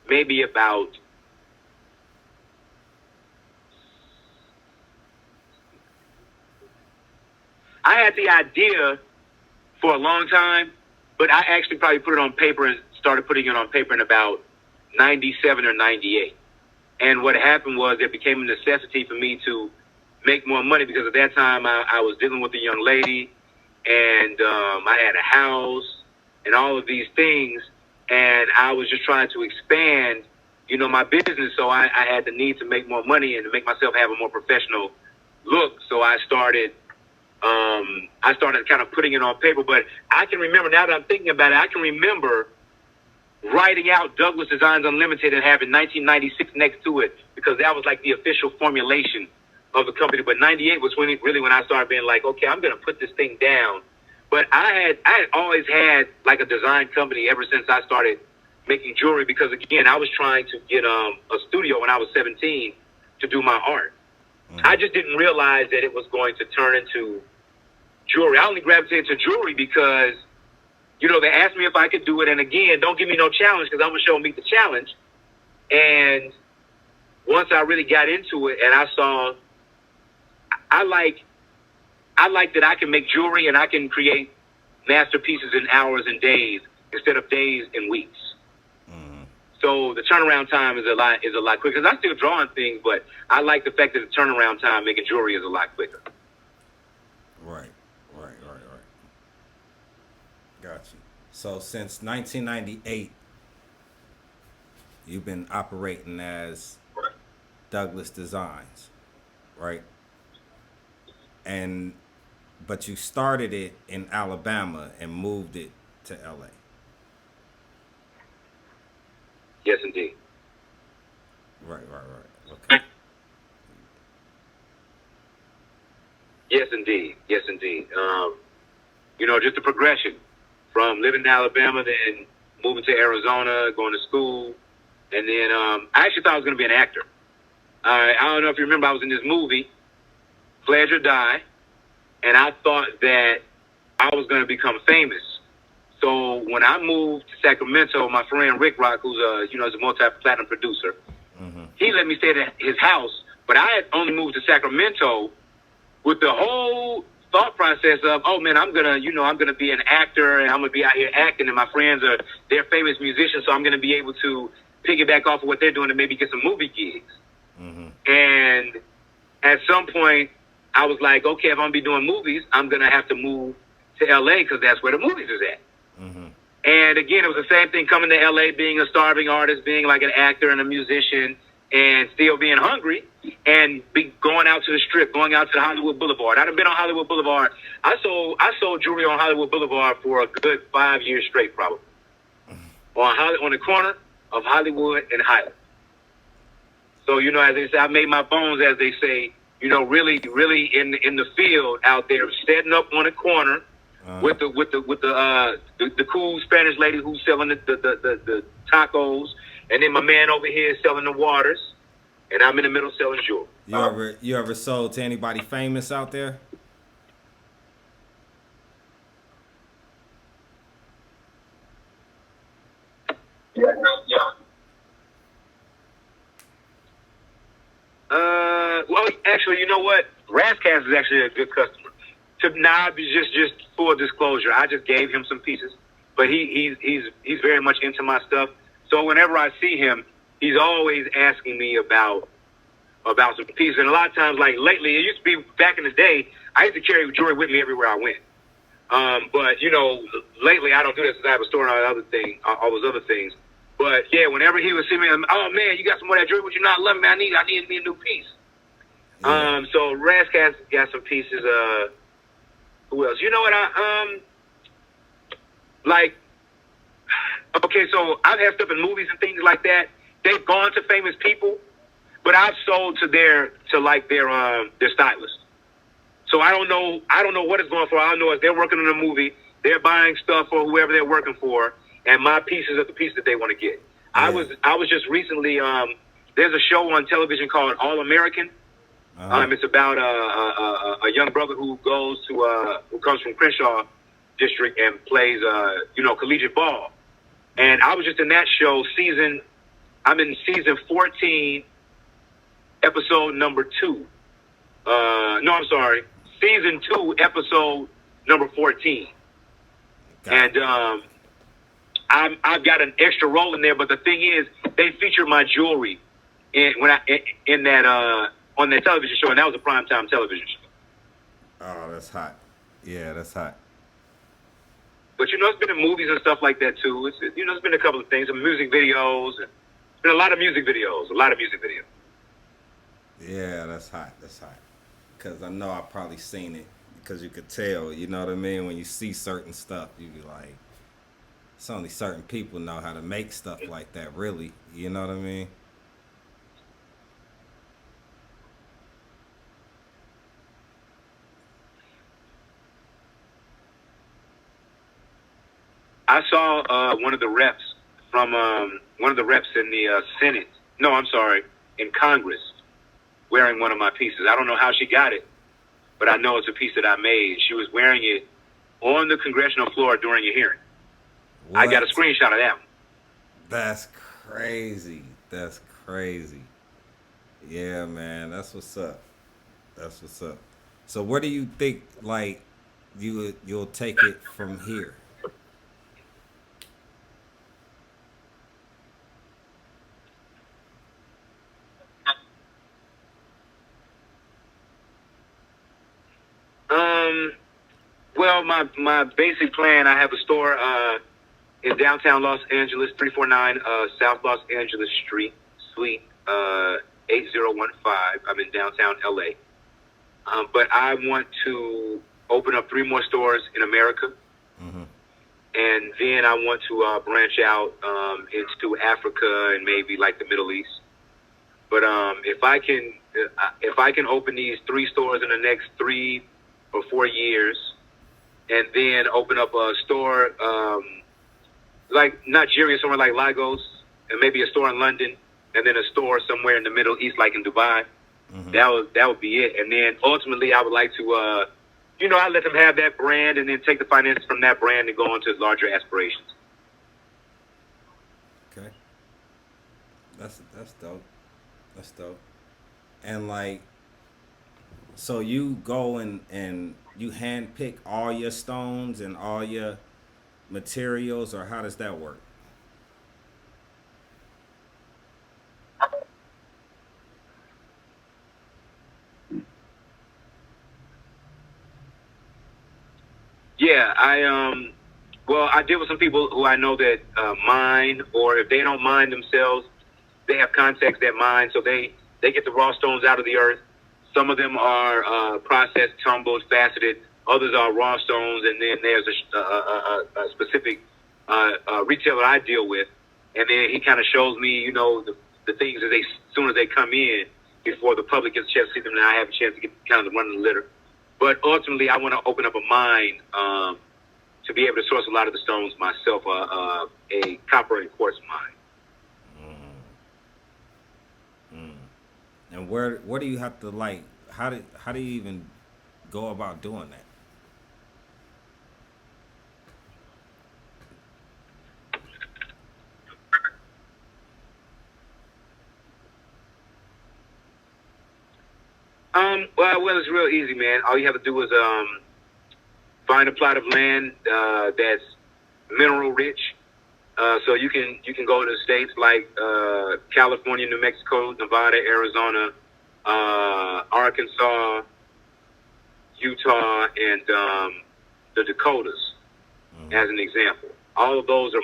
maybe about I had the idea for a long time, but I actually probably put it on paper and started putting it on paper in about 97 or 98. And what happened was it became a necessity for me to make more money, because at that time I was dealing with a young lady, and I had a house and all of these things, and I was just trying to expand, my business. So I had the need to make more money and to make myself have a more professional look. So I started kind of putting it on paper. But I can remember, now that I'm thinking about it, I can remember writing out Douglas Designs Unlimited and having 1996 next to it, because that was like the official formulation of the company. But 98 was when I started being like, okay, I'm going to put this thing down. But I had always had like a design company ever since I started making jewelry, because again, I was trying to get a studio when I was 17 to do my art. I just didn't realize that it was going to turn into jewelry. I only gravitated to jewelry because, they asked me if I could do it. And again, don't give me no challenge, because I'm going to show them meet the challenge. And once I really got into it and I saw, I like that I can make jewelry and I can create masterpieces in hours and days instead of days and weeks. So the turnaround time is a lot quicker. Because I'm still drawing things, but I like the fact that the turnaround time making jewelry is a lot quicker. Right. Got you. So since 1998, you've been operating as Douglas Designs, right? But you started it in Alabama and moved it to LA. Yes, indeed. Right. Okay. Yes, indeed. Just the progression from living in Alabama, then moving to Arizona, going to school, and then I actually thought I was going to be an actor. I don't know if you remember, I was in this movie, Pledge or Die, and I thought that I was going to become famous. So when I moved to Sacramento, my friend Rick Rock, who's a multi-platinum producer, he let me stay at his house. But I had only moved to Sacramento with the whole thought process of, oh man, I'm gonna be an actor and I'm gonna be out here acting, and my friends they're famous musicians, so I'm gonna be able to piggyback off of what they're doing and maybe get some movie gigs. And at some point, I was like, okay, if I'm gonna be doing movies, I'm gonna have to move to LA, because that's where the movies is at. And again, it was the same thing coming to LA, being a starving artist, being like an actor and a musician, and still being hungry, and going out to the Strip, going out to the Hollywood Boulevard. I'd have been on Hollywood Boulevard. I sold jewelry on Hollywood Boulevard for a good 5 years straight, probably. On the corner of Hollywood and Highland. So, as they say, I made my bones, as they say, really in the field out there, setting up on a corner with the cool Spanish lady who's selling the tacos, and then my man over here is selling the waters, and I'm in the middle selling jewelry. You ever sold to anybody famous out there? Yeah. Well, actually, you know what? Razzcast is actually a good customer. Now, just full disclosure, I just gave him some pieces, but he's very much into my stuff. So whenever I see him, he's always asking me about some pieces. And a lot of times, like lately, it used to be back in the day, I used to carry jewelry with me everywhere I went. But lately I don't do this because I have a store and all those other things. But yeah, whenever he would see me, oh man, you got some more of that jewelry? Would you not love me? I need me a new piece. Yeah. So Razzcast got some pieces. Who else? You know what? Okay, so I've had stuff in movies and things like that. They've gone to famous people, but I've sold to their stylist. So I don't know what it's going for. All I know is they're working on a movie. They're buying stuff for whoever they're working for, and my pieces are the piece that they want to get. Yeah. I was just recently. There's a show on television called All American. It's about a young brother who comes from Crenshaw district and plays collegiate ball. And I was just in that show I'm in season 14, episode number 2. Season 2, episode number 14. And I've got an extra role in there, but the thing is, they feature my jewelry on that television show, and that was a primetime television show. Oh, that's hot. Yeah, that's hot. But it's been in movies and stuff like that too. It's been a couple of things, some music videos. It's been a lot of music videos. Yeah, that's hot. That's hot. Because I know I probably seen it. Because you could tell, you know what I mean? When you see certain stuff, you be like, it's only certain people know how to make stuff like that, really. You know what I mean? I saw one of the reps in the Senate. No, I'm sorry, in Congress, wearing one of my pieces. I don't know how she got it, but I know it's a piece that I made. She was wearing it on the congressional floor during a hearing. What? I got a screenshot of that one. That's crazy. That's crazy. Yeah, man, that's what's up. That's what's up. So where do you think, like, you'll take it from here? Well, my basic plan, I have a store in downtown Los Angeles, 349 South Los Angeles Street, Suite 8015. I'm in downtown LA. But I want to open up 3 more stores in America. Mm-hmm. And then I want to branch out into Africa and maybe like the Middle East. But if I can open these 3 stores in the next 3 or 4 years, and then open up a store like Nigeria, somewhere like Lagos, and maybe a store in London, and then a store somewhere in the Middle East, like in Dubai. Mm-hmm. That would be it. And then ultimately, I would like to, I let them have that brand, and then take the finances from that brand and go on to larger aspirations. Okay, that's dope. That's dope. And like, so you go and you hand pick all your stones and all your materials, or how does that work? Yeah, I deal with some people who I know that mine, or if they don't mine themselves, they have contacts that mine, so they get the raw stones out of the earth. Some of them are processed, tumbled, faceted. Others are raw stones, and then there's a specific retailer I deal with, and then he kind of shows me, the things as soon as they come in, before the public gets a chance to see them, and I have a chance to get kind of run the litter. But ultimately, I want to open up a mine to be able to source a lot of the stones myself, a copper and quartz mine. And where do you have to like? How do you even go about doing that? Well, it's real easy, man. All you have to do is find a plot of land that's mineral rich. So you can go to states like California, New Mexico, Nevada, Arizona, Arkansas, Utah, and the Dakotas, as an example. All of those are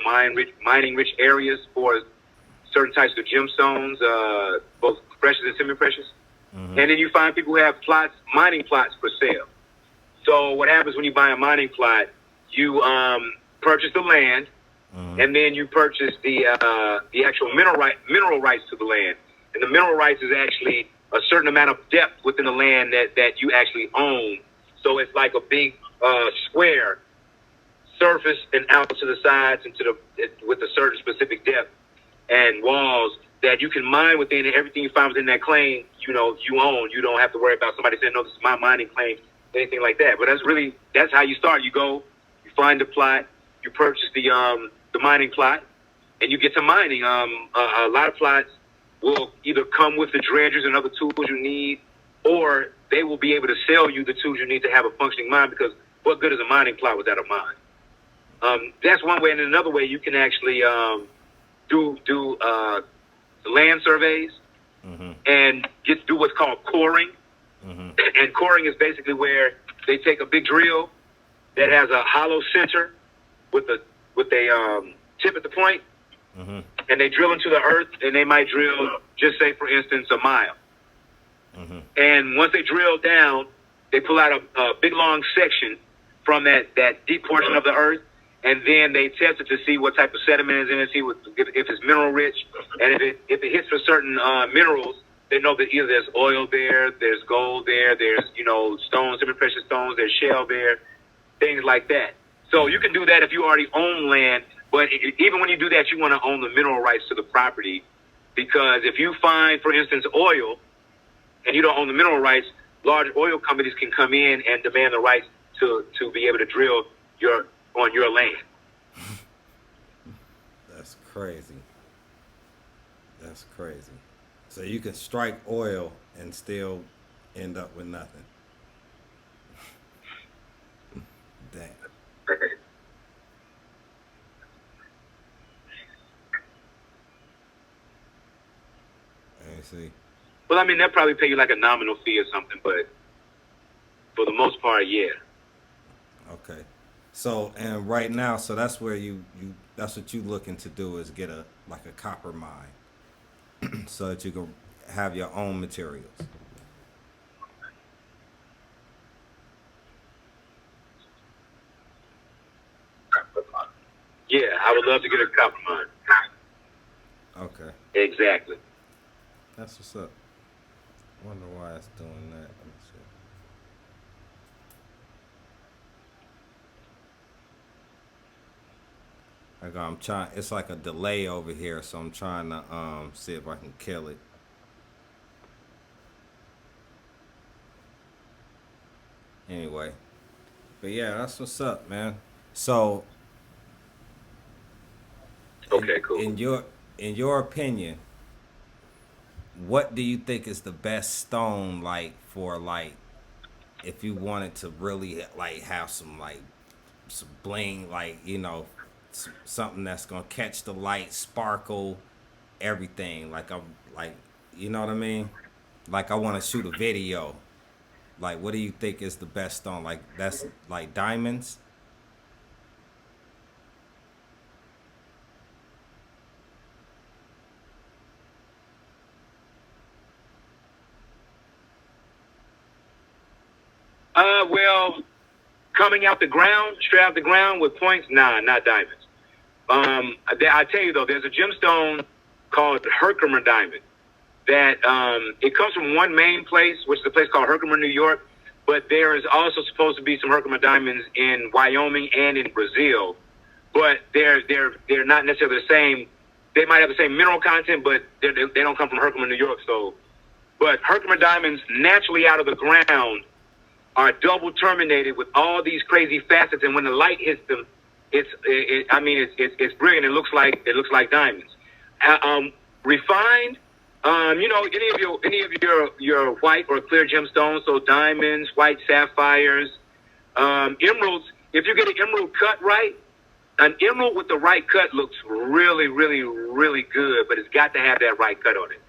mining rich areas for certain types of gemstones, both precious and semi-precious. And then you find people who have mining plots for sale. So what happens when you buy a mining plot? You purchase the land, and then you purchase the actual mineral rights to the land. And the mineral rights is actually a certain amount of depth within the land that you actually own. So it's like a big square, surface and out to the sides and with a certain specific depth and walls that you can mine within, and everything you find within that claim, you own. You don't have to worry about somebody saying, no, this is my mining claim, anything like that. But that's how you start. You go, you find the plot, you purchase the mining plot, and you get to mining. A lot of plots will either come with the dredgers and other tools you need, or they will be able to sell you the tools you need to have a functioning mine, because what good is a mining plot without a mine? That's one way. And another way, you can actually do land surveys and do what's called coring. And coring is basically where they take a big drill that has a hollow center with a tip at the point, and they drill into the earth, and they might drill, just say for instance, a mile. And once they drill down, they pull out a big long section from that deep portion of the earth, and then they test it to see what type of sediment is in it, see if it's mineral rich, and if it hits for certain minerals, they know that either there's oil there's gold there's stones, semi-precious stones, there's shell there, things like that. So you can do that if you already own land, but even when you do that, you want to own the mineral rights to the property, because if you find, for instance, oil, and you don't own the mineral rights, large oil companies can come in and demand the rights to be able to drill on your land. That's crazy. That's crazy. So you can strike oil and still end up with nothing. Damn. I see. Well, I mean, they'll probably pay you like a nominal fee or something, but for the most part, yeah. Okay. So, and right now, so that's where that's what you looking to do, is get a copper mine so that you can have your own materials. Yeah, I would love to get a copper mine. Okay. Exactly. That's what's up. Wonder why it's doing that. Let me see. I'm trying. It's like a delay over here, so I'm trying to see if I can kill it. Anyway, but yeah, that's what's up, man. So, Okay, cool. In your opinion, what do you think is the best stone, like, for, like, if you wanted to really, like, have some bling, like, something that's gonna catch the light, sparkle, everything, like, you know what I mean? Like, I want to shoot a video. Like, what do you think is the best stone? Like, that's like diamonds? Well, coming out the ground, straight out the ground with points, nah, not diamonds. I tell you though, there's a gemstone called Herkimer diamond. that it comes from one main place, which is a place called Herkimer, New York. But there is also supposed to be some Herkimer diamonds in Wyoming and in Brazil. But they're not necessarily the same. They might have the same mineral content, but they don't come from Herkimer, New York. So, but Herkimer diamonds naturally out of the ground are double terminated with all these crazy facets, and when the light hits them, it's brilliant. It looks like diamonds. Refined, any of your white or clear gemstones, so diamonds, white sapphires, emeralds. If you get an emerald cut right, an emerald with the right cut looks really, really, really good, but it's got to have that right cut on it.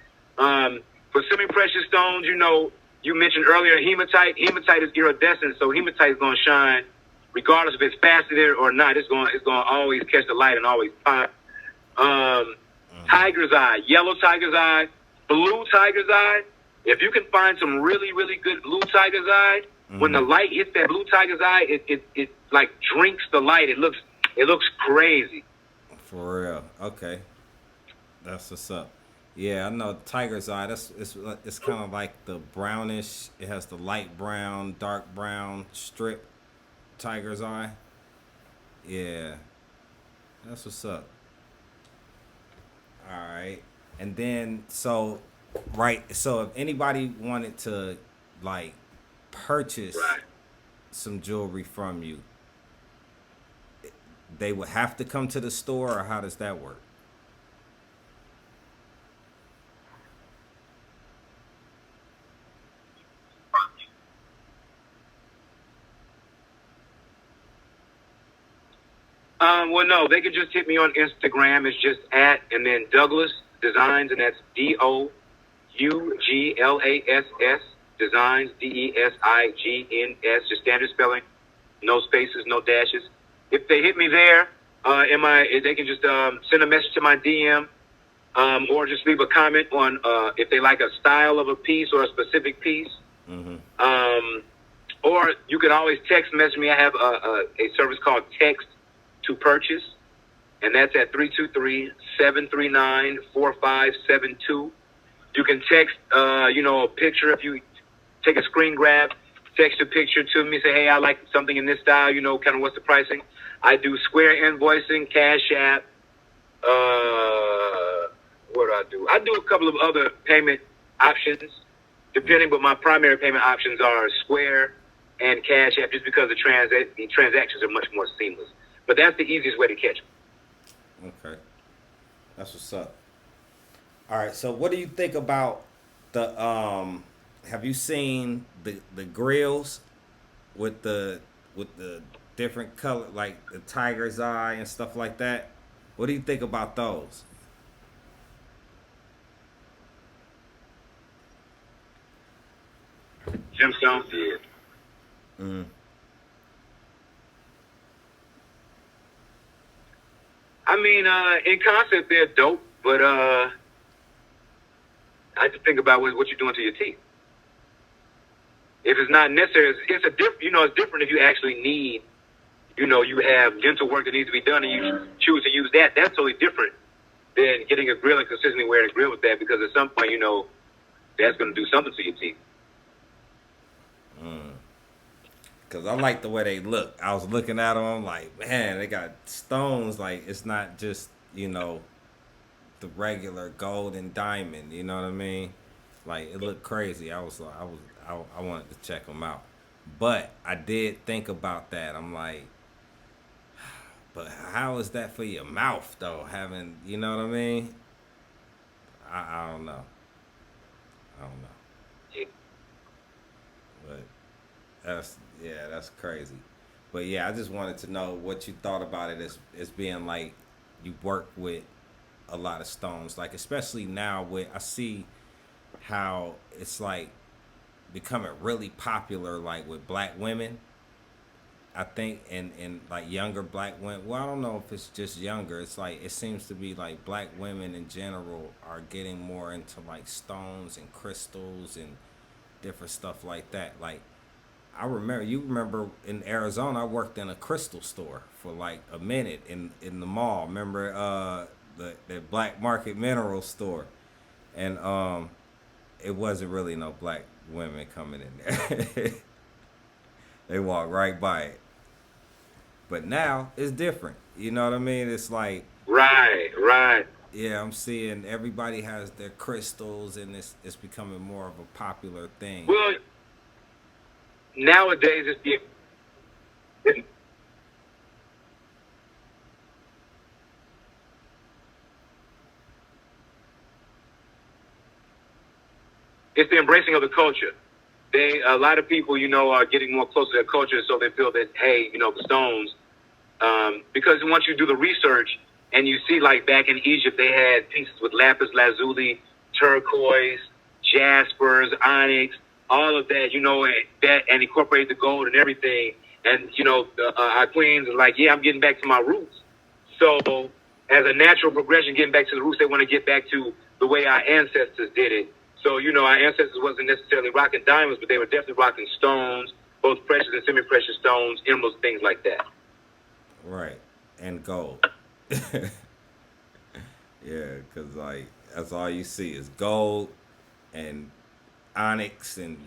For semi-precious stones, you mentioned earlier hematite. Hematite is iridescent, so hematite is going to shine regardless if it's faceted or not. It's going to always catch the light and always pop. Tiger's eye, yellow tiger's eye, blue tiger's eye. If you can find some really, really good blue tiger's eye, when the light hits that blue tiger's eye, it like drinks the light. It looks crazy. For real. Okay. That's what's up. Yeah, I know tiger's eye. It's kind of like the brownish. It has the light brown, dark brown strip. Tiger's eye. Yeah, that's what's up. All right, and then so if anybody wanted to like purchase some jewelry from you, they would have to come to the store, or how does that work? Well, no, they can just hit me on Instagram. It's just @ and then Douglas Designs, and that's DOUGLASS Designs, DESIGNS, just standard spelling, no spaces, no dashes. If they hit me there, they can just send a message to my DM, or just leave a comment on if they like a style of a piece or a specific piece. Or you can always text message me. I have a service called Text to Purchase, and that's at 323-739-4572. You can text, a picture. If you take a screen grab, text a picture to me, say, hey, I like something in this style, kind of what's the pricing. I do Square invoicing, Cash App. What do I do? I do a couple of other payment options, depending, but my primary payment options are Square and Cash App, just because the transactions are much more seamless. But that's the easiest way to catch them. Okay. That's what's up. All right, so what do you think about the have you seen the grills with the different color, like the tiger's eye and stuff like that? What do you think about those? Gemstones, yeah. I mean, in concept, they're dope, but I just think about what you're doing to your teeth. If it's not necessary, it's different if you actually need, you have dental work that needs to be done and you choose to use that. That's totally different than getting a grill and consistently wearing a grill with that, because at some point, that's going to do something to your teeth. Because I like the way they look. I was looking at them, I'm like, man, they got stones. Like, it's not just, the regular gold and diamond. You know what I mean? Like, it looked crazy. I wanted to check them out. But I did think about that. I'm like, but how is that for your mouth, though? Having, you know what I mean? I don't know. But that's crazy. But yeah, I just wanted to know what you thought about it as being like you work with a lot of stones, like especially now I see how it's like becoming really popular, like with black women. I think and like younger black women. Well, I don't know if it's just younger. It's like it seems to be like black women in general are getting more into like stones and crystals and different stuff like that. Like you remember in Arizona, I worked in a crystal store for like a minute in the mall. Remember the black market mineral store, and it wasn't really no black women coming in there. They walked right by it. But now it's different. You know what I mean? It's like, Right. yeah, I'm seeing everybody has their crystals, and it's becoming more of a popular thing. Well, nowadays it's the embracing of the culture. A lot of people, are getting more close to their culture, so they feel that, hey, the stones, because once you do the research and you see, like back in Egypt, they had pieces with lapis lazuli, turquoise, jaspers, onyx, all of that, and incorporate the gold and everything. And, our queens are like, yeah, I'm getting back to my roots. So as a natural progression, getting back to the roots, they want to get back to the way our ancestors did it. So, our ancestors wasn't necessarily rocking diamonds, but they were definitely rocking stones, both precious and semi-precious stones, emeralds, things like that. Right. And gold. Yeah, because, like, that's all you see is gold and onyx and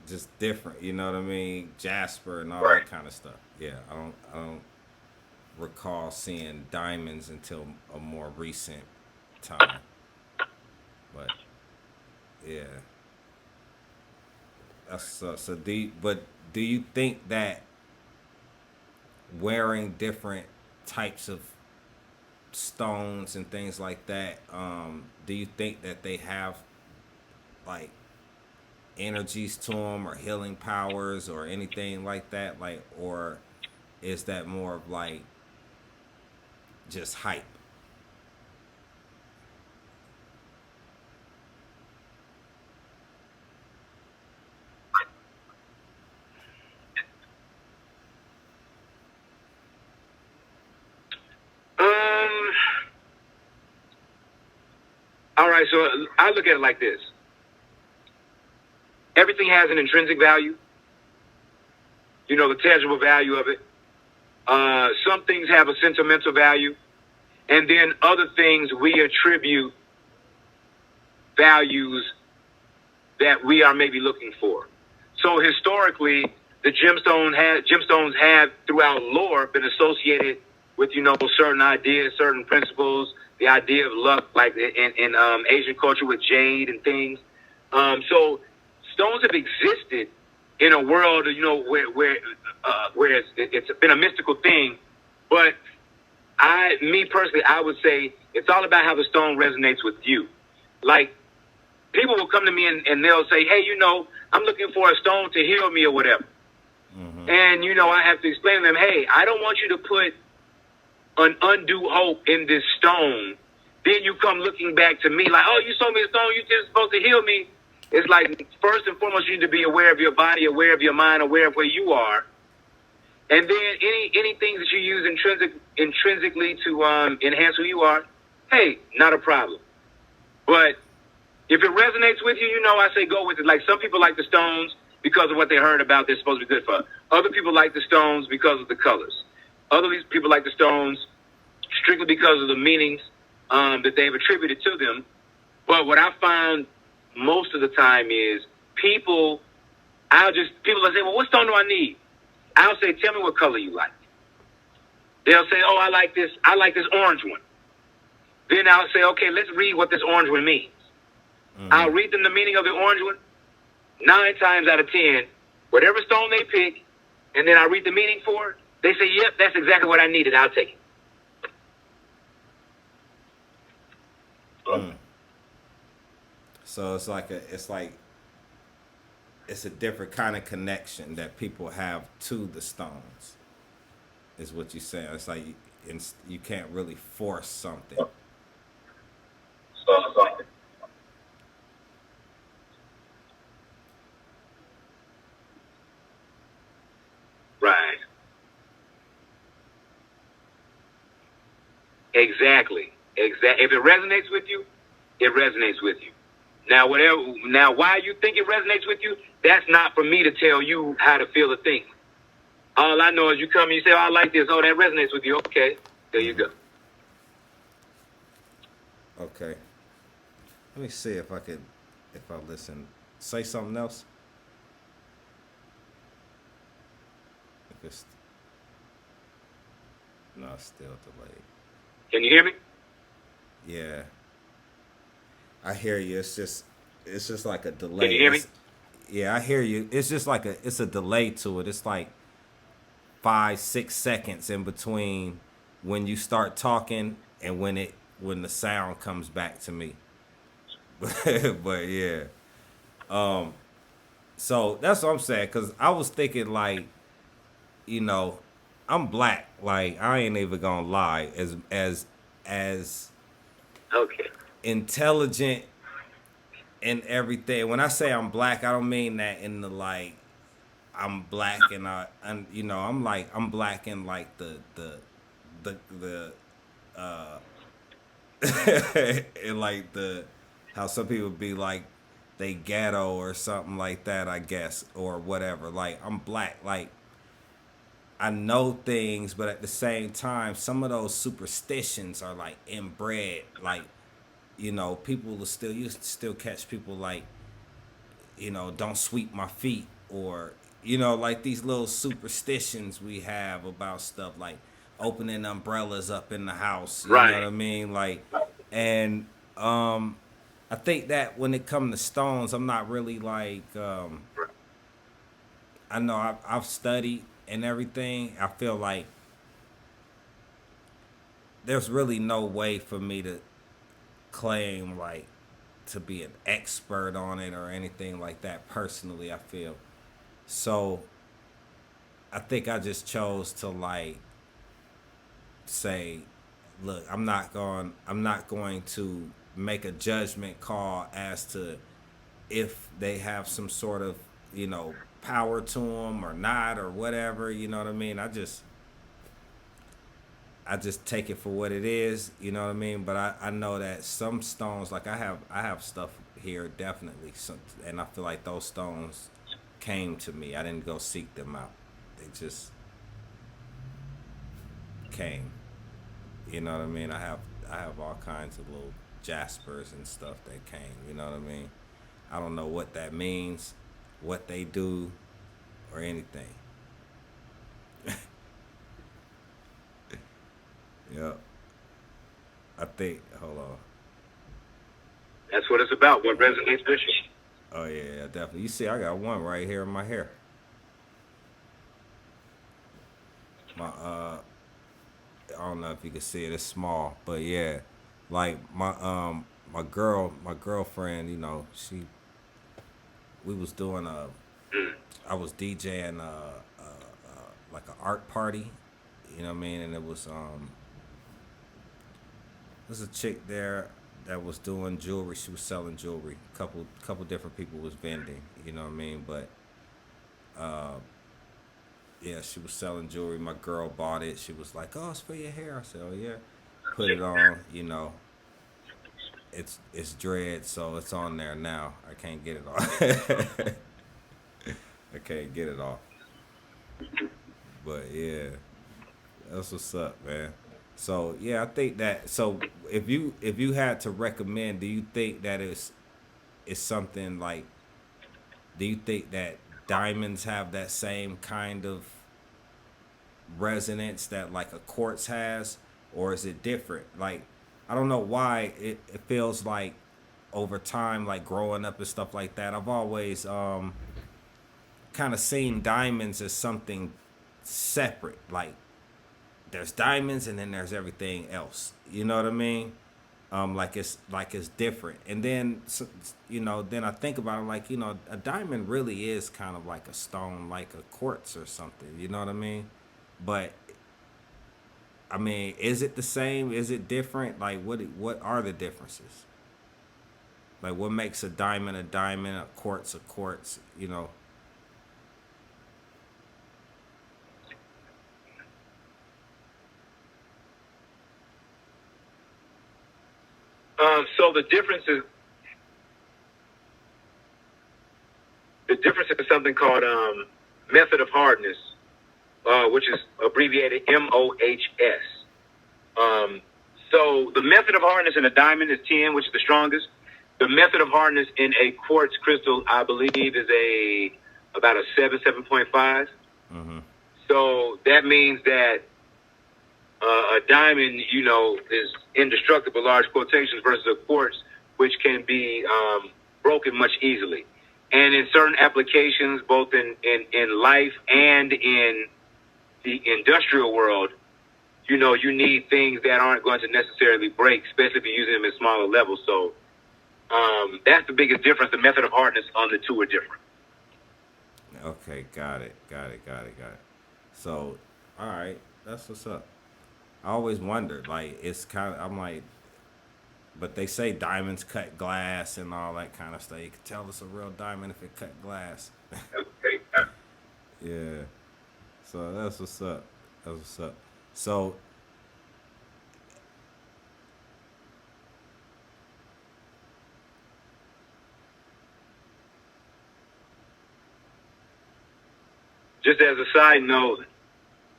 just different, you know what I mean? Jasper and all Right. that kind of stuff. Yeah, I don't recall seeing diamonds until a more recent time. But yeah, that's so. Do you think that wearing different types of stones and things like that, do you think that they have like energies to them or healing powers or anything like that, like, or is that more of like just hype? All right, so I look at it like this. Everything has an intrinsic value, the tangible value of it. Some things have a sentimental value, and then other things we attribute values that we are maybe looking for. So historically, the gemstones have throughout lore been associated with, certain ideas, certain principles, the idea of luck, like in Asian culture with jade and things. So stones have existed in a world, where it's been a mystical thing. But me personally, I would say it's all about how the stone resonates with you. Like, people will come to me and they'll say, hey, I'm looking for a stone to heal me or whatever. Mm-hmm. And, I have to explain to them, hey, I don't want you to put an undue hope in this stone. Then you come looking back to me like, oh, you sold me a stone, you just supposed to heal me. It's like, first and foremost, you need to be aware of your body, aware of your mind, aware of where you are. And then any things that you use intrinsically to enhance who you are, hey, not a problem. But if it resonates with you, I say go with it. Like, some people like the stones because of what they heard about they're supposed to be good for. Other people like the stones because of the colors. Other people like the stones strictly because of the meanings that they've attributed to them. But what I found most of the time is people will say, well, what stone do I need? I'll say, tell me what color you like. They'll say, oh, I like this orange one. Then I'll say, okay, let's read what this orange one means. Mm-hmm. I'll read them the meaning of the orange one. 9 times out of 10, whatever stone they pick, and then I read the meaning for it, they say, yep, that's exactly what I needed. I'll take it. So it's a different kind of connection that people have to the stones, is what you're saying. It's like you can't really force something. Right. Exactly. If it resonates with you, it resonates with you. Now, why you think it resonates with you, that's not for me to tell you how to feel or think. All I know is you come and you say, oh, I like this. Oh, that resonates with you. Okay. There you go. Okay. Let me see if if I listen. Say something else. If it's no, it's still delayed. Can you hear me? Yeah, I hear you. It's just like a delay. Can you hear me? Yeah, I hear you. It's just like it's a delay to it. It's like 5-6 seconds in between when you start talking and when the sound comes back to me. But yeah. So that's what I'm saying, cause I was thinking like, you know, I'm black. Like I ain't even gonna lie. As Okay. intelligent and everything. When I say I'm black, I don't mean that in the like I'm black and you know, I'm black in like the and like the how some people be like they ghetto or something like that, I guess, or whatever. Like I'm black, like I know things, but at the same time, some of those superstitions are like inbred. Like, you know, people will still you still catch people like, you know, don't sweep my feet, or you know, like these little superstitions we have about stuff like opening umbrellas up in the house. You know what I Right. mean? Like, and I think that when it comes to stones, I'm not really like I know I've studied and everything. I feel like there's really no way for me to claim like to be an expert on it or anything like that personally, I feel. So I think I just chose to like say, look, I'm not going to make a judgment call as to if they have some sort of, you know, power to them or not or whatever, you know what I mean? I just take it for what it is, you know what I mean? But I know that some stones, like I have stuff here definitely, and I feel like those stones came to me. I didn't go seek them out; they just came. You know what I mean? I have all kinds of little jaspers and stuff that came. You know what I mean? I don't know what that means, what they do, or anything. Yep. I think. Hold on. That's what it's about. What resonates with you. Oh yeah, definitely. You see, I got one right here in my hair. My I don't know if you can see it. It's small, but yeah, like my girlfriend. You know, we was doing I was DJing like an art party. You know what I mean? And it was there's a chick there that was doing jewelry. She was selling jewelry. Couple different people was vending. You know what I mean? But yeah, she was selling jewelry. My girl bought it. She was like, "Oh, it's for your hair." I said, "Oh yeah." Put it on. You know, it's dread, so it's on there now. I can't get it off. I can't get it off. But yeah, that's what's up, man. So yeah, I think that. So if you had to recommend, do you think that it's something like? Do you think that diamonds have that same kind of resonance that like a quartz has, or is it different? Like I don't know why it feels like over time, like growing up and stuff like that, I've always kind of seen diamonds as something separate. Like there's diamonds and then there's everything else. You know what I mean? Like it's different. And then you know, then I think about it like, you know, a diamond really is kind of like a stone, like a quartz or something. You know what I mean? But I mean, is it the same? Is it different? Like what are the differences? Like what makes a diamond, a quartz, you know? So the difference is something called method of hardness, which is abbreviated MOHS. So the method of hardness in a diamond is 10, which is the strongest. The method of hardness in a quartz crystal, I believe, is about a 7.5. So that means that a diamond, is indestructible, large quotations, versus a quartz, which can be broken much easily. And in certain applications, both in life and in the industrial world, you need things that aren't going to necessarily break, especially if you're using them in smaller levels. So that's the biggest difference. The method of hardness on the two are different. Okay, got it. So, all right, that's what's up. I always wondered, like, I'm like, but they say diamonds cut glass and all that kind of stuff. You can tell it's a real diamond if it cut glass. Okay. Yeah. So that's what's up. So, Just as a side note,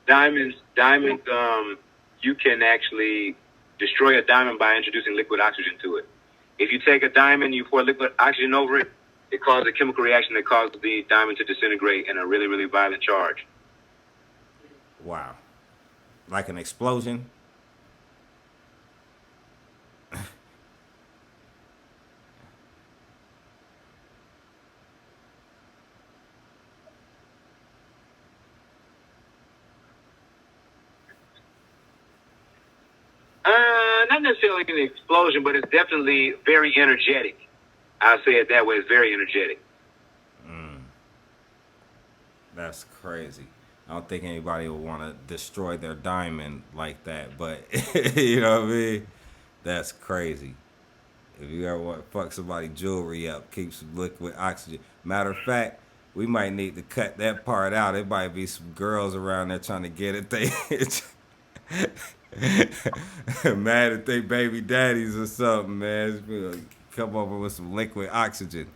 diamonds, you can actually destroy a diamond by introducing liquid oxygen to it. If you take a diamond, you pour liquid oxygen over it, it causes a chemical reaction that causes the diamond to disintegrate in a really, really violent charge. wow. Like an explosion. Not necessarily an explosion, but it's definitely very energetic. I'll say it that way. It's very energetic. That's crazy. I don't think anybody would want to destroy their diamond like that, but you know what I mean? That's crazy. If you ever want to fuck somebody's jewelry up, keep some liquid oxygen. Matter of fact, we might need to cut that part out. There might be some girls around there trying to get it. They mad at they baby daddies or something, man. Come over with some liquid oxygen.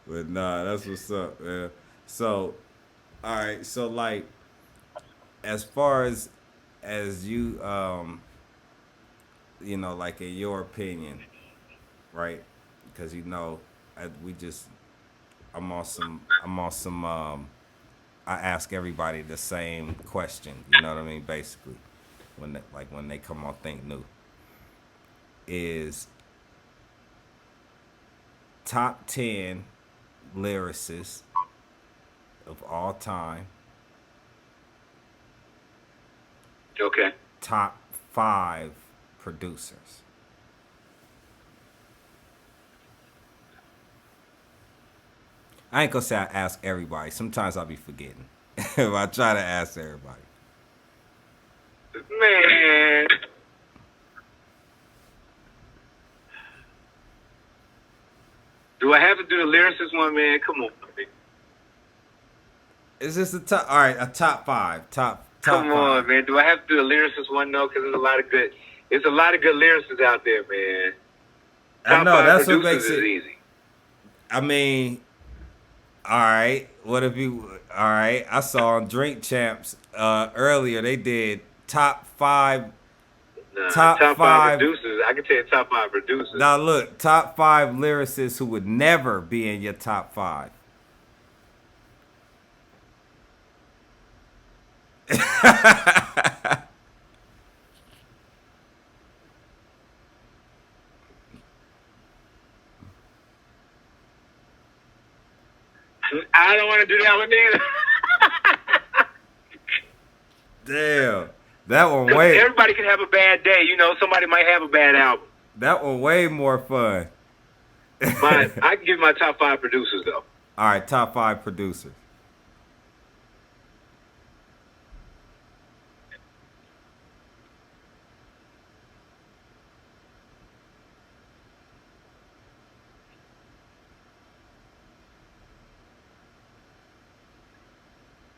But nah, that's what's up, man. So, all right. So, like, as far as you, like in your opinion, right? Because I'm on some. I ask everybody the same question. You know what I mean? Basically, when they come on Think New, is top 10 lyricists of all time. Okay. Top 5 producers. I ain't gonna say I ask everybody. Sometimes I'll be forgetting. I try to ask everybody. Man. Do I have to do the lyricist one, man? Come on, man. Is this a top? All right, a top 5. Top Come on, five. man. Do I have to do the lyricist one? No, because there's a lot of good lyricists out there, man. Top I know 5 that's what producers makes it is easy. I mean, all right. What if you? All right. I saw on Drink Champs earlier they did top 5. Nah, Top top 5 five. producers. I can tell you top 5 producers. Now look, top 5 lyricists who would never be in your top 5. I don't want to do that one either. Damn, that one way. Everybody can have a bad day. Somebody might have a bad album. That one way more fun. But I can give my top 5 producers, though. All right, top 5 producers.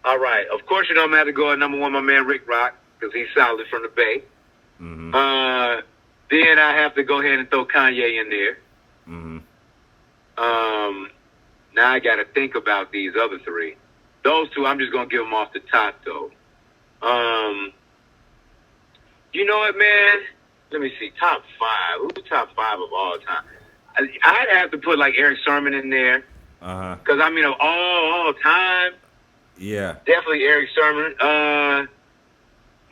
All right. Of course, I'm going to have to go at number 1, my man Rick Rock, because he's solid from the Bay. Mm-hmm. Then I have to go ahead and throw Kanye in there. Mm-hmm. Now I got to think about these other 3. Those 2, I'm just going to give them off the top, though. You know what, man? let me see, top 5. Who's the top 5 of all time? I'd have to put like Eric Sermon in there. Because I mean, of all time, Yeah. definitely Eric Sermon.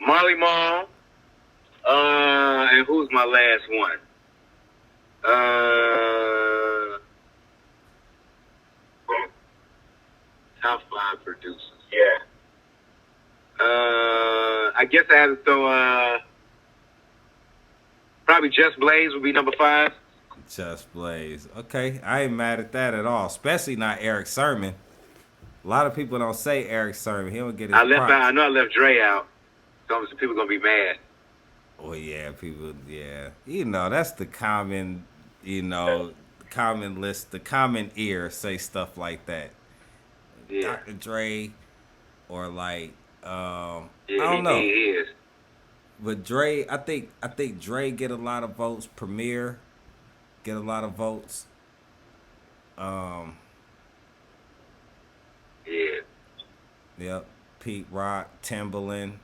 Marley Marl. And who's my last one? Top 5 producers. Yeah. I guess I have to throw probably Just Blaze would be number 5. Just Blaze. Okay, I ain't mad at that at all. Especially not Eric Sermon. A lot of people don't say Eric Sermon. He don't get his I props. know I left Dre out. So some people gonna be mad. Well, yeah, people, yeah. You know, that's the common, common list, the common ear say stuff like that. Yeah. Dr. Dre, or like, I Yeah, don't know. He is. But Dre, I think Dre get a lot of votes. Premier get a lot of votes. Yeah. Yep. Pete Rock, Timbaland.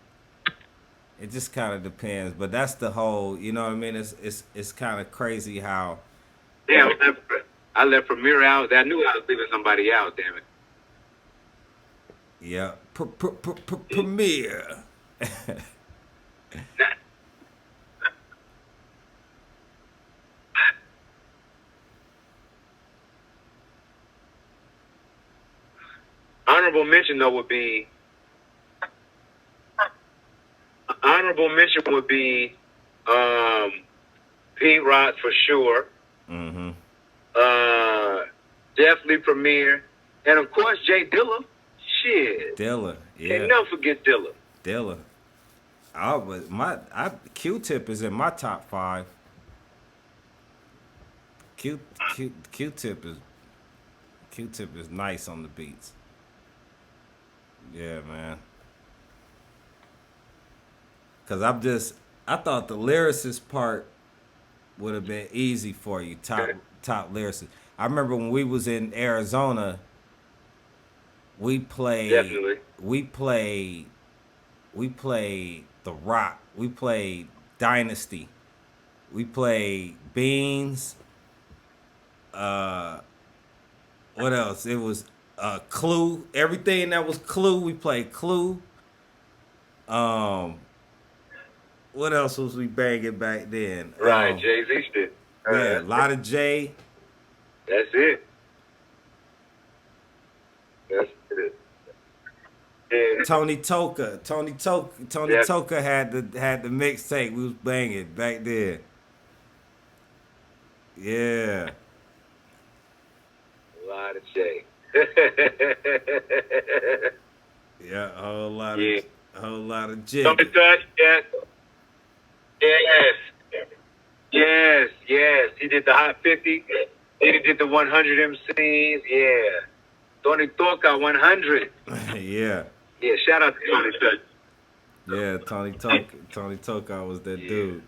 It just kind of depends, but that's the whole. You know what I mean? It's kind of crazy how. Yeah, I left Premier out. I knew I was leaving somebody out. Damn it. Yeah. Premier. Honorable mention though would be. Honorable mention would be Pete Rock for sure. Mm-hmm. Definitely Premier. And of course Jay Dilla. Shit. Dilla, yeah. Can't never forget Dilla. Dilla. Oh, but Q-Tip is in my top 5. Q-Tip is nice on the beats. Yeah, man. Cause I thought the lyricist part would have been easy for you, top lyricist. I remember when we was in Arizona, we played Definitely. we played The Rock, we played Dynasty, we played Beans, what else? It was Clue, everything that was Clue, we played Clue. What else was we banging back then? Right, Jay-Z shit. Yeah, a lot of Jay. That's it. That's it. Yeah. Tony Toka had the mixtape we was banging back then. Yeah. A lot of Jay. Yeah, a whole lot of Jay. Tony Touch, yes. Yes. He did the Hot 50. He did the 100 MCs. Yeah. Tony Toka 100. Yeah. Yeah, shout out to Tony Touch. Yeah, Tony Toka was that dude.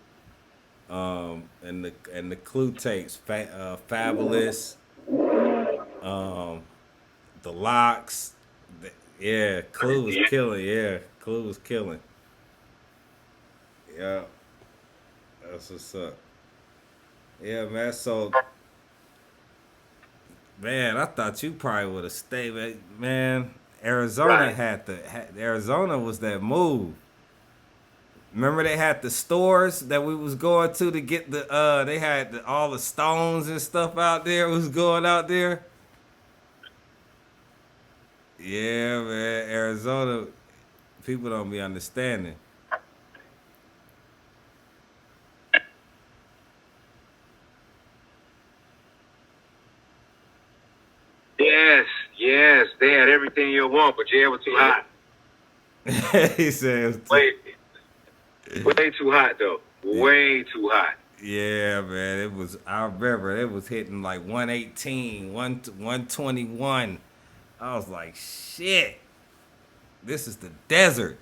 And the Clue tapes, Fabulous, the Locks. Yeah, Clue was killing. Yeah, Clue was killing. Yeah, that's what's up. Yeah, man. So, man, I thought you probably would have stayed, man. Arizona Right. Arizona was that move. Remember they had the stores that we was going to get the they had all the stones and stuff out there was going out there. Yeah, man, Arizona people don't be understanding. Yes. They had everything you want, but jail was too hot. He said, Way too hot though. Way too hot. yeah, man, it was. I remember it was hitting like 118, 121. I was like, shit, this is the desert.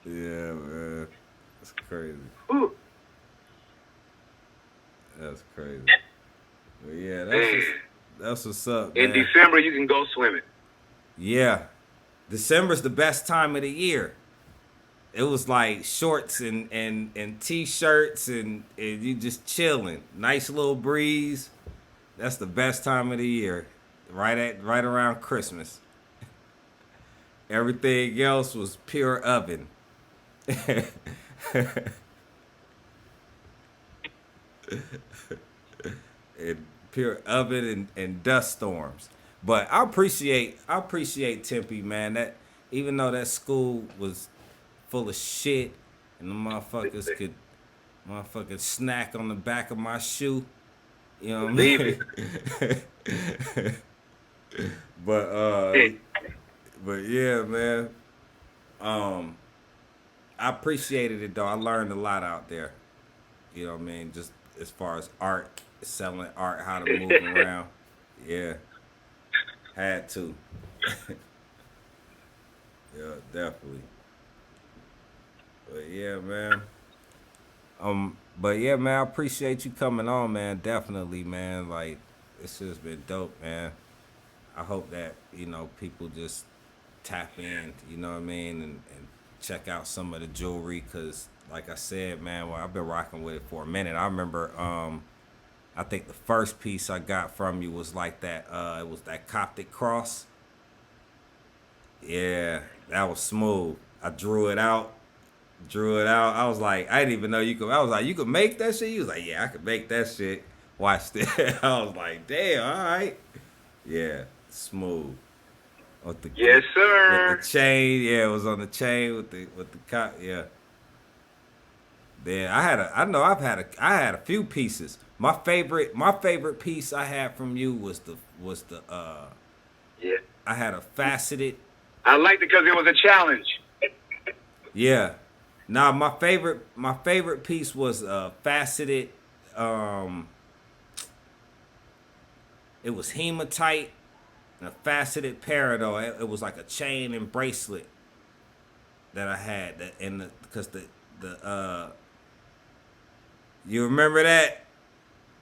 Yeah, man, it's crazy. Whew. That's crazy. But yeah, Man. That's what's up, In man. December, you can go swimming. Yeah. December's the best time of the year. It was like shorts and t-shirts and you just chilling. Nice little breeze. That's the best time of the year. Right around Christmas. Everything else was pure oven. And pure oven and dust storms. But I appreciate Tempe, man. That even though that school was full of shit and the motherfuckers could motherfucking snack on the back of my shoe. You know what I Believe mean? but Hey, but yeah, man. I appreciated it though. I learned a lot out there. You know what I mean? Just as far as art, selling art, how to move around. Yeah. Had to. Yeah, definitely. But yeah, man. But yeah, man, I appreciate you coming on, man. Definitely, man. Like, this has been dope, man. I hope that, people just tap in, you know what I mean, and check out some of the jewelry, because, like I said, man, well, I've been rocking with it for a minute. I remember, I think the first piece I got from you was like that, it was that Coptic cross. Yeah, that was smooth. I drew it out. I was like, I didn't even know you could. I was like, you could make that shit? You was like, yeah, I could make that shit. Watch this. I was like, damn, all right. Yeah, smooth. With the, yes, sir. with the chain, yeah, it was on the chain with the cop, yeah. Then I had a few pieces. My favorite piece I had from you was the Yeah. I had a faceted. I liked it because it was a challenge. Yeah. Now my favorite piece was faceted. It was hematite, and a faceted peridot. It was like a chain and bracelet that I had. Because the you remember that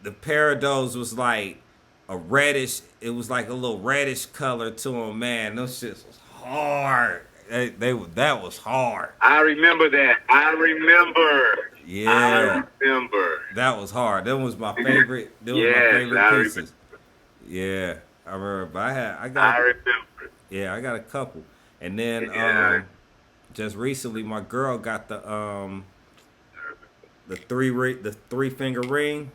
the peridots was like a reddish. It was like a little reddish color to them. Man, those shits was hard. That was hard. I remember that. I remember. Yeah. I remember. That was hard. That was my favorite. That was Yes, my I favorite remember. pieces. Yeah, I remember. But I got. remember. Yeah, I got a couple. And then Yeah. just recently, my girl got the three finger ring,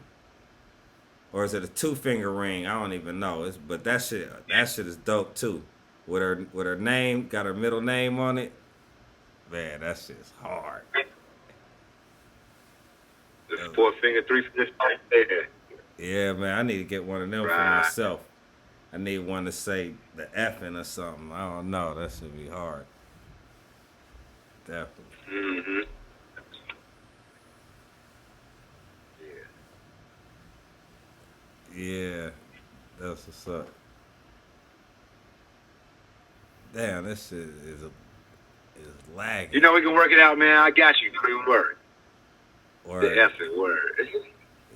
or is it a 2-finger ring? I don't even know. But that shit is dope too. With her name, got her middle name on it. Man, that shit's hard. The 4-finger, 3-finger. Yeah. Yeah, man, I need to get one of them for Right. myself. I need one to say the effing or something. I don't know. That should be hard. Definitely. Mm-hmm. Yeah, that's what's up. Damn, this shit is lagging. You know we can work it out, man. I got you. Don't even worry. Or, The effing word.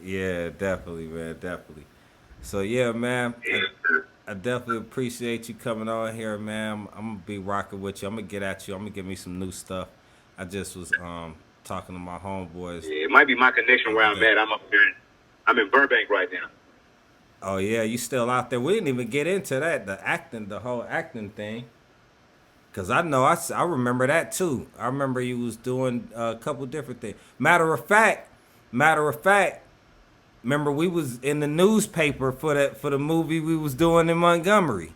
yeah, definitely, man, definitely. So yeah, man, Yeah. I definitely appreciate you coming on here, man. I'm gonna be rocking with you. I'm gonna get at you. I'm gonna give me some new stuff. I just was talking to my homeboys. Yeah, it might be my connection where I'm at. I'm up here. I'm in Burbank right now. Oh yeah, you still out there? We didn't even get into that, the whole acting thing. Cause I know I remember that too. I remember you was doing a couple different things. Matter of fact, remember we was in the newspaper for the movie we was doing in Montgomery.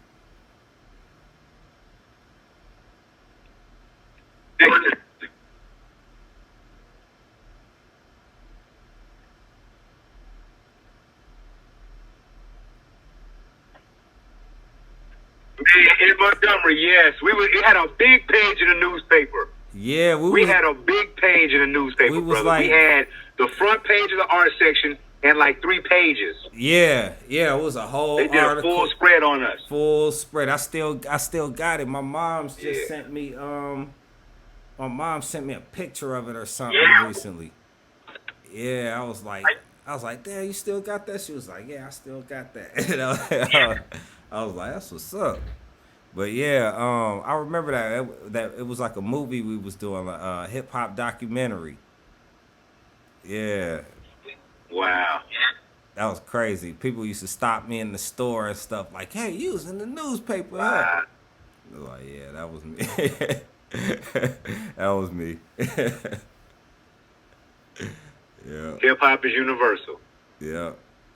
In Montgomery, yes. We had a big page in the newspaper. Yeah, We had a big page in the newspaper, we was brother. like- We had the front page of the art section and like 3 pages. Yeah, it was a whole They did article. a full spread on us. Full spread. I still got it. My mom's just Yeah. sent me my mom sent me a picture of it or something Yeah. recently. Yeah, I was like I was like, damn, you still got that? She was like, yeah, I still got that. I was like, that's what's up. But yeah, I remember that it was like a movie we was doing, a hip hop documentary. Yeah, Wow. that was crazy. People used to stop me in the store and stuff like, hey, you was in the newspaper, huh? Wow. I was like, yeah, that was me. That was me. Yeah, Hip hop is universal. yeah.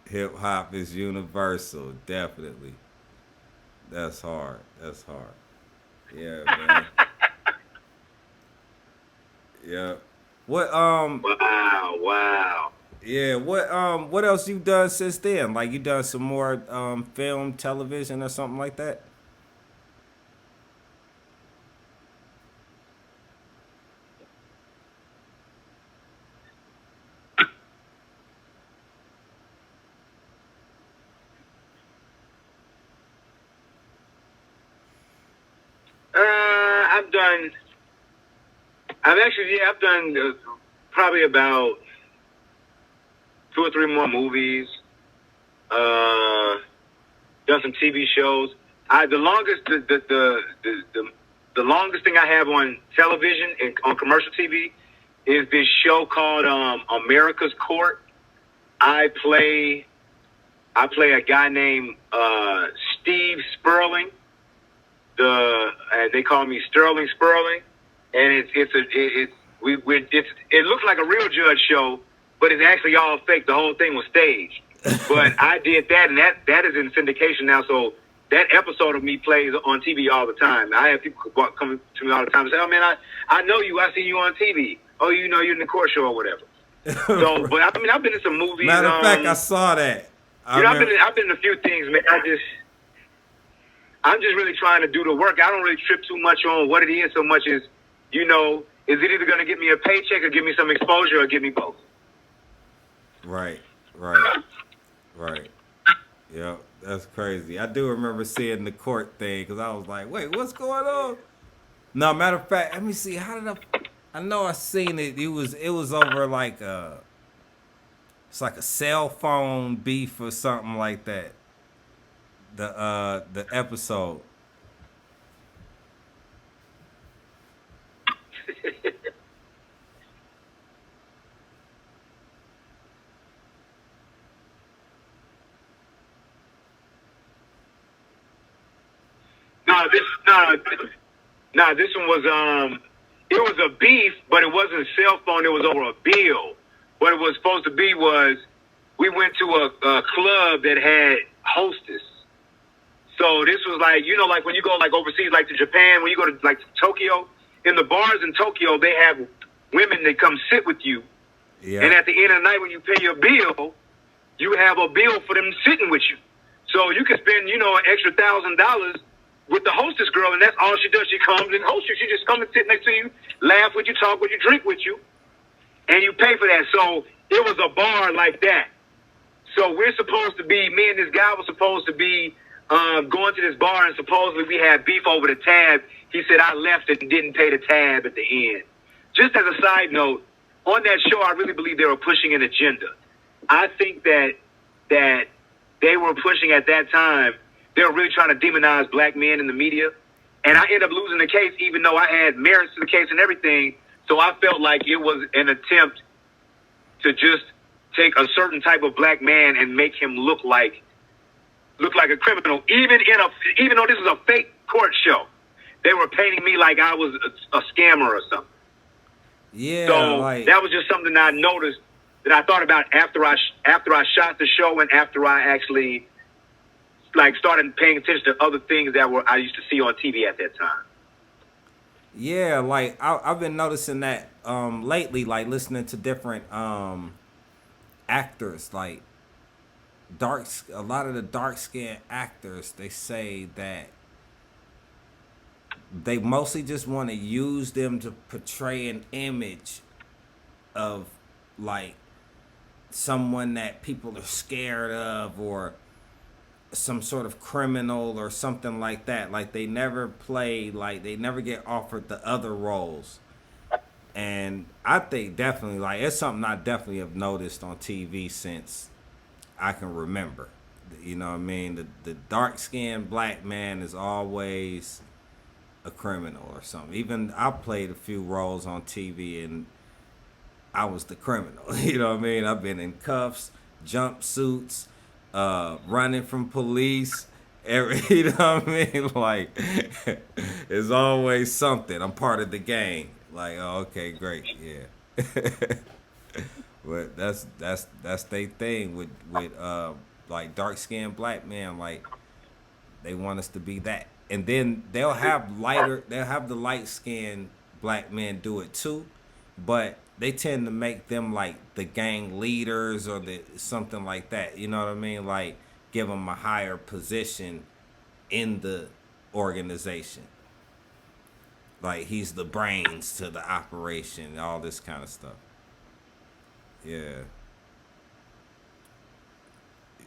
Hip hop is universal, definitely. That's hard. That's hard. Yeah, man. Yeah. What Wow. Wow. yeah, what else you done since then? Like you done some more film, television or something like that? I've done. I've done probably about 2 or 3 more movies. Done some TV shows. The longest thing I have on television and on commercial TV is this show called America's Court. I play a guy named Steve Sperling. They call me Sterling Sperling, and it looks like a real judge show, but it's actually all fake. The whole thing was staged. But I did that, and that is in syndication now. So that episode of me plays on TV all the time. I have people come to me all the time and say, "Oh man, I know you. I see you on TV. Oh, you know you're in the court show or whatever." So, but I mean, I've been in some movies. Matter of fact, I saw that. I've been in a few things, man. I'm just really trying to do the work. I don't really trip too much on what it is so much as, is it either going to give me a paycheck or give me some exposure or give me both? Right. Yeah, that's crazy. I do remember seeing the court thing because I was like, wait, what's going on? No, matter of fact, let me see. How did I know I seen it. It was over like it's like a cell phone beef or something like that. The episode. This one was it was a beef, but it wasn't a cell phone. It was over a bill. What it was supposed to be was we went to a club that had hostess. So this was like, like when you go like overseas, like to Japan, when you go to like to Tokyo, in the bars in Tokyo, they have women that come sit with you. Yeah. And at the end of the night, when you pay your bill, you have a bill for them sitting with you. So you can spend, an extra $1,000 with the hostess girl, and that's all she does. She comes and hosts you. She just comes and sit next to you, laugh with you, talk with you, drink with you, and you pay for that. So it was a bar like that. So me and this guy were supposed to be going to this bar, and supposedly we had beef over the tab. He said I left and didn't pay the tab at the end. Just as a side note, on that show, I really believe they were pushing an agenda. I think that they were pushing at that time, they were really trying to demonize black men in the media. And I ended up losing the case, even though I had merits to the case and everything. So I felt like it was an attempt to just take a certain type of black man and make him look like a criminal. Even though this was a fake court show, they were painting me like I was a scammer or something. Yeah. So that was just something I noticed that I thought about after I shot the show and after I actually started paying attention to other things that I used to see on TV at that time. Yeah, I've been noticing that lately, listening to different actors, a lot of the dark-skinned actors, they say that they mostly just want to use them to portray an image of someone that people are scared of or some sort of criminal or something like that. They never play, they never get offered the other roles. And I think definitely, like, it's something I definitely have noticed on TV since I can remember. You know what I mean? The dark skinned black man is always a criminal or something. Even I played a few roles on TV and I was the criminal. You know what I mean? I've been in cuffs, jumpsuits, running from police. You know what I mean? Like, it's always something. I'm part of the gang. Like, oh, okay, great, yeah. But that's their thing with like dark skinned black men. Like, they want us to be that, and then they'll have the light skinned black men do it too, but they tend to make them like the gang leaders or something like that. You know what I mean? Like, give them a higher position in the organization. Like, he's the brains to the operation, all this kind of stuff. Yeah.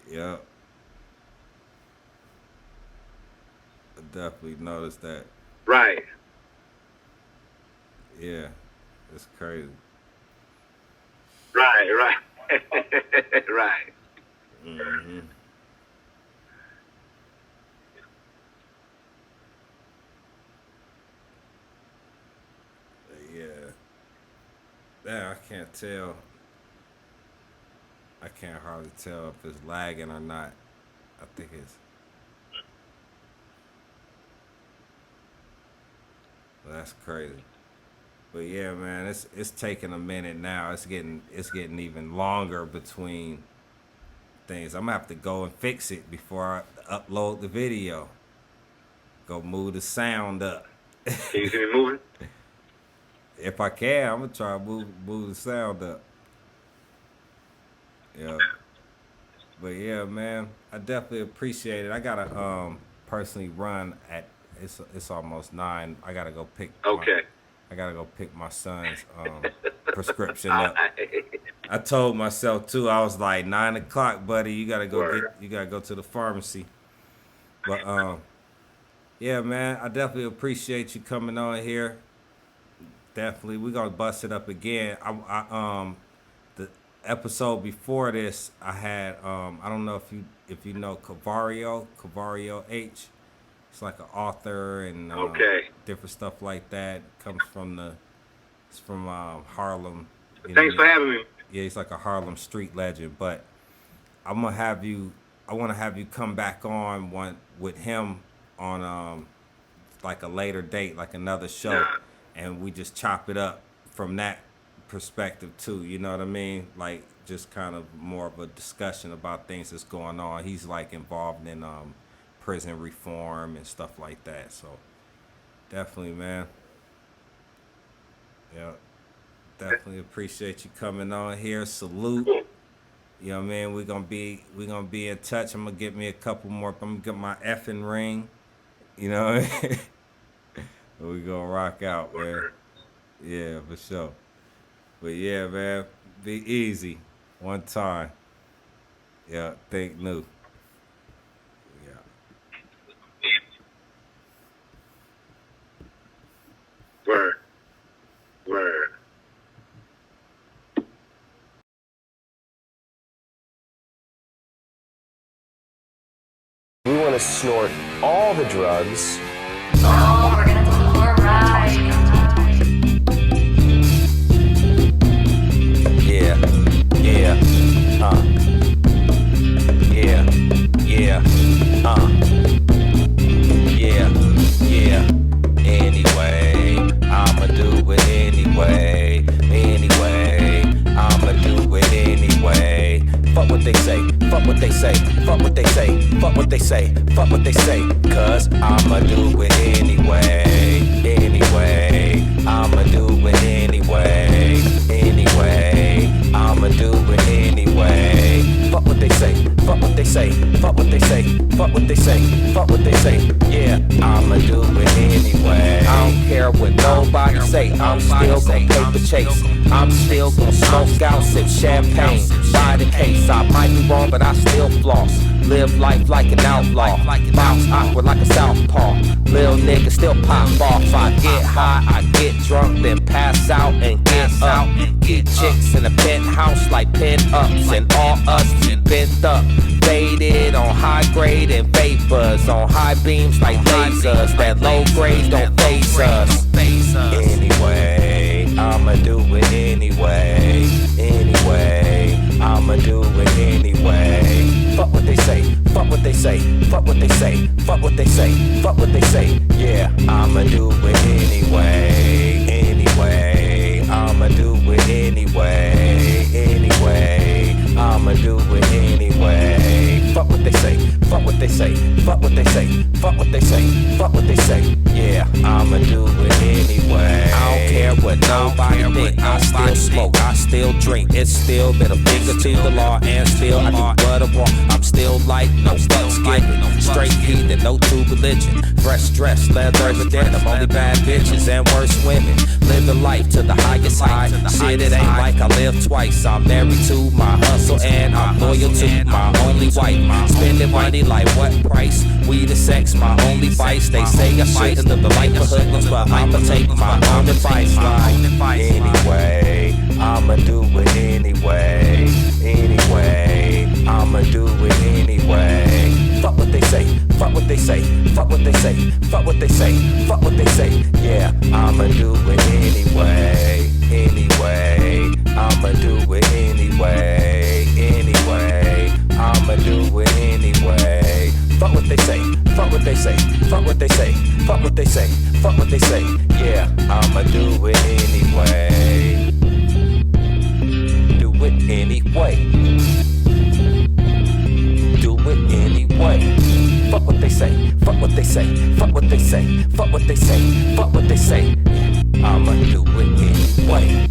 Yep. I definitely noticed that. Right. Yeah. It's crazy. Right. Right. Mm-hmm. Yeah. Yeah, I can't tell. I can't hardly tell if it's lagging or not. I think it's. Well, that's crazy. But yeah, man, it's taking a minute now. It's getting even longer between things. I'm gonna have to go and fix it before I upload the video. Go move the sound up. Can you see me moving? If I can, I'm gonna try to move the sound up. Yeah. But yeah, man, I definitely appreciate it. I gotta personally run at it's almost 9. I gotta go pick. Okay. I gotta go pick my son's prescription up. I told myself too. I was like 9 o'clock, buddy. You gotta go you gotta go to the pharmacy. But yeah, man, I definitely appreciate you coming on here. Definitely, we're gonna bust it up again. I the episode before this, I had I don't know if you know Cavario H. It's like an author and different stuff like that. Comes from Harlem. Thanks for having me. Yeah, he's like a Harlem street legend. But I want to have you come back on one with him on like a later date, like another show, and we just chop it up from that perspective too. You know what I mean? Like, just kind of more of a discussion about things that's going on. He's like involved in prison reform and stuff like that. So definitely, man. Yeah, definitely appreciate you coming on here. Salute. You know what I mean? We're gonna be in touch. I'm gonna get me a couple more. I'm gonna get my effing ring. You know what I mean? We gonna rock out, man. Yeah, for sure. But yeah, man, be easy. One time. Yeah, think new. Word. We want to snort all the drugs. Oh, we're gonna do more rides. Yeah, anyway, I'ma do it anyway, I'ma do it anyway. Fuck what they say, fuck what they say, fuck what they say, fuck what they say, fuck what they say, cause I'ma do it anyway, I'ma do it anyway, I'ma do it anyway. Fuck what they say, fuck what they say, fuck what they say, fuck what they say, fuck what they say, yeah, I'ma do it anyway. I don't care care what nobody say. I'm still gon' paper chase. I'm still gon' smoke out, sip champagne, buy the case. I might be wrong, but I still floss. Live life like an outlaw. Bounce awkward like a southpaw. Lil nigga still pop off. I get high, I get drunk, then pass out and get up. Get chicks in a penthouse like pin-ups, and all us bent up. Faded on high grade and vapors on high beams like lasers. That low grade don't phase us. Anyway, I'ma do it anyway. Anyway, I'ma do it anyway. Fuck what they say, fuck what they say, fuck what they say, fuck what they say, fuck what they say. Yeah, I'ma do it anyway. Anyway, I'ma do it anyway. Anyway, I'ma do it anyway. Fuck what they say, fuck what they say, fuck what they say, fuck what they say, fuck what they say. Yeah, I'ma do it anyway. I don't care what nobody think. I still smoke, I still drink. It's still been a finger to the law, and still I do what I want. I'm still like no fucks given. Straight heathen, no true religion. Fresh dress, leather with denim. Only bad bitches and worse women. Living life to the highest high. Shit, it ain't like I live twice. I'm married to my hustle and I'm loyal to my only wife. Spending money like what price? Weed and sex, my only vice. They say I shouldn't live the life of hoodlums, but I'ma take my own advice. Like anyway, I'ma do it anyway. Anyway, I'ma do it anyway. Fuck what they say, fuck what they say, fuck what they say, fuck what they say, fuck what they say. Yeah, I'ma do it anyway. Anyway, I'ma do it anyway. Anyway, I'ma do it anyway. Fuck what they say, fuck what they say, fuck what they say, fuck what they say, fuck what they say. Yeah, I'ma do it anyway. Do it anyway. Do it anyway. Fuck what they say, fuck what they say, fuck what they say, fuck what they say, fuck what they say. I'ma do it anyway.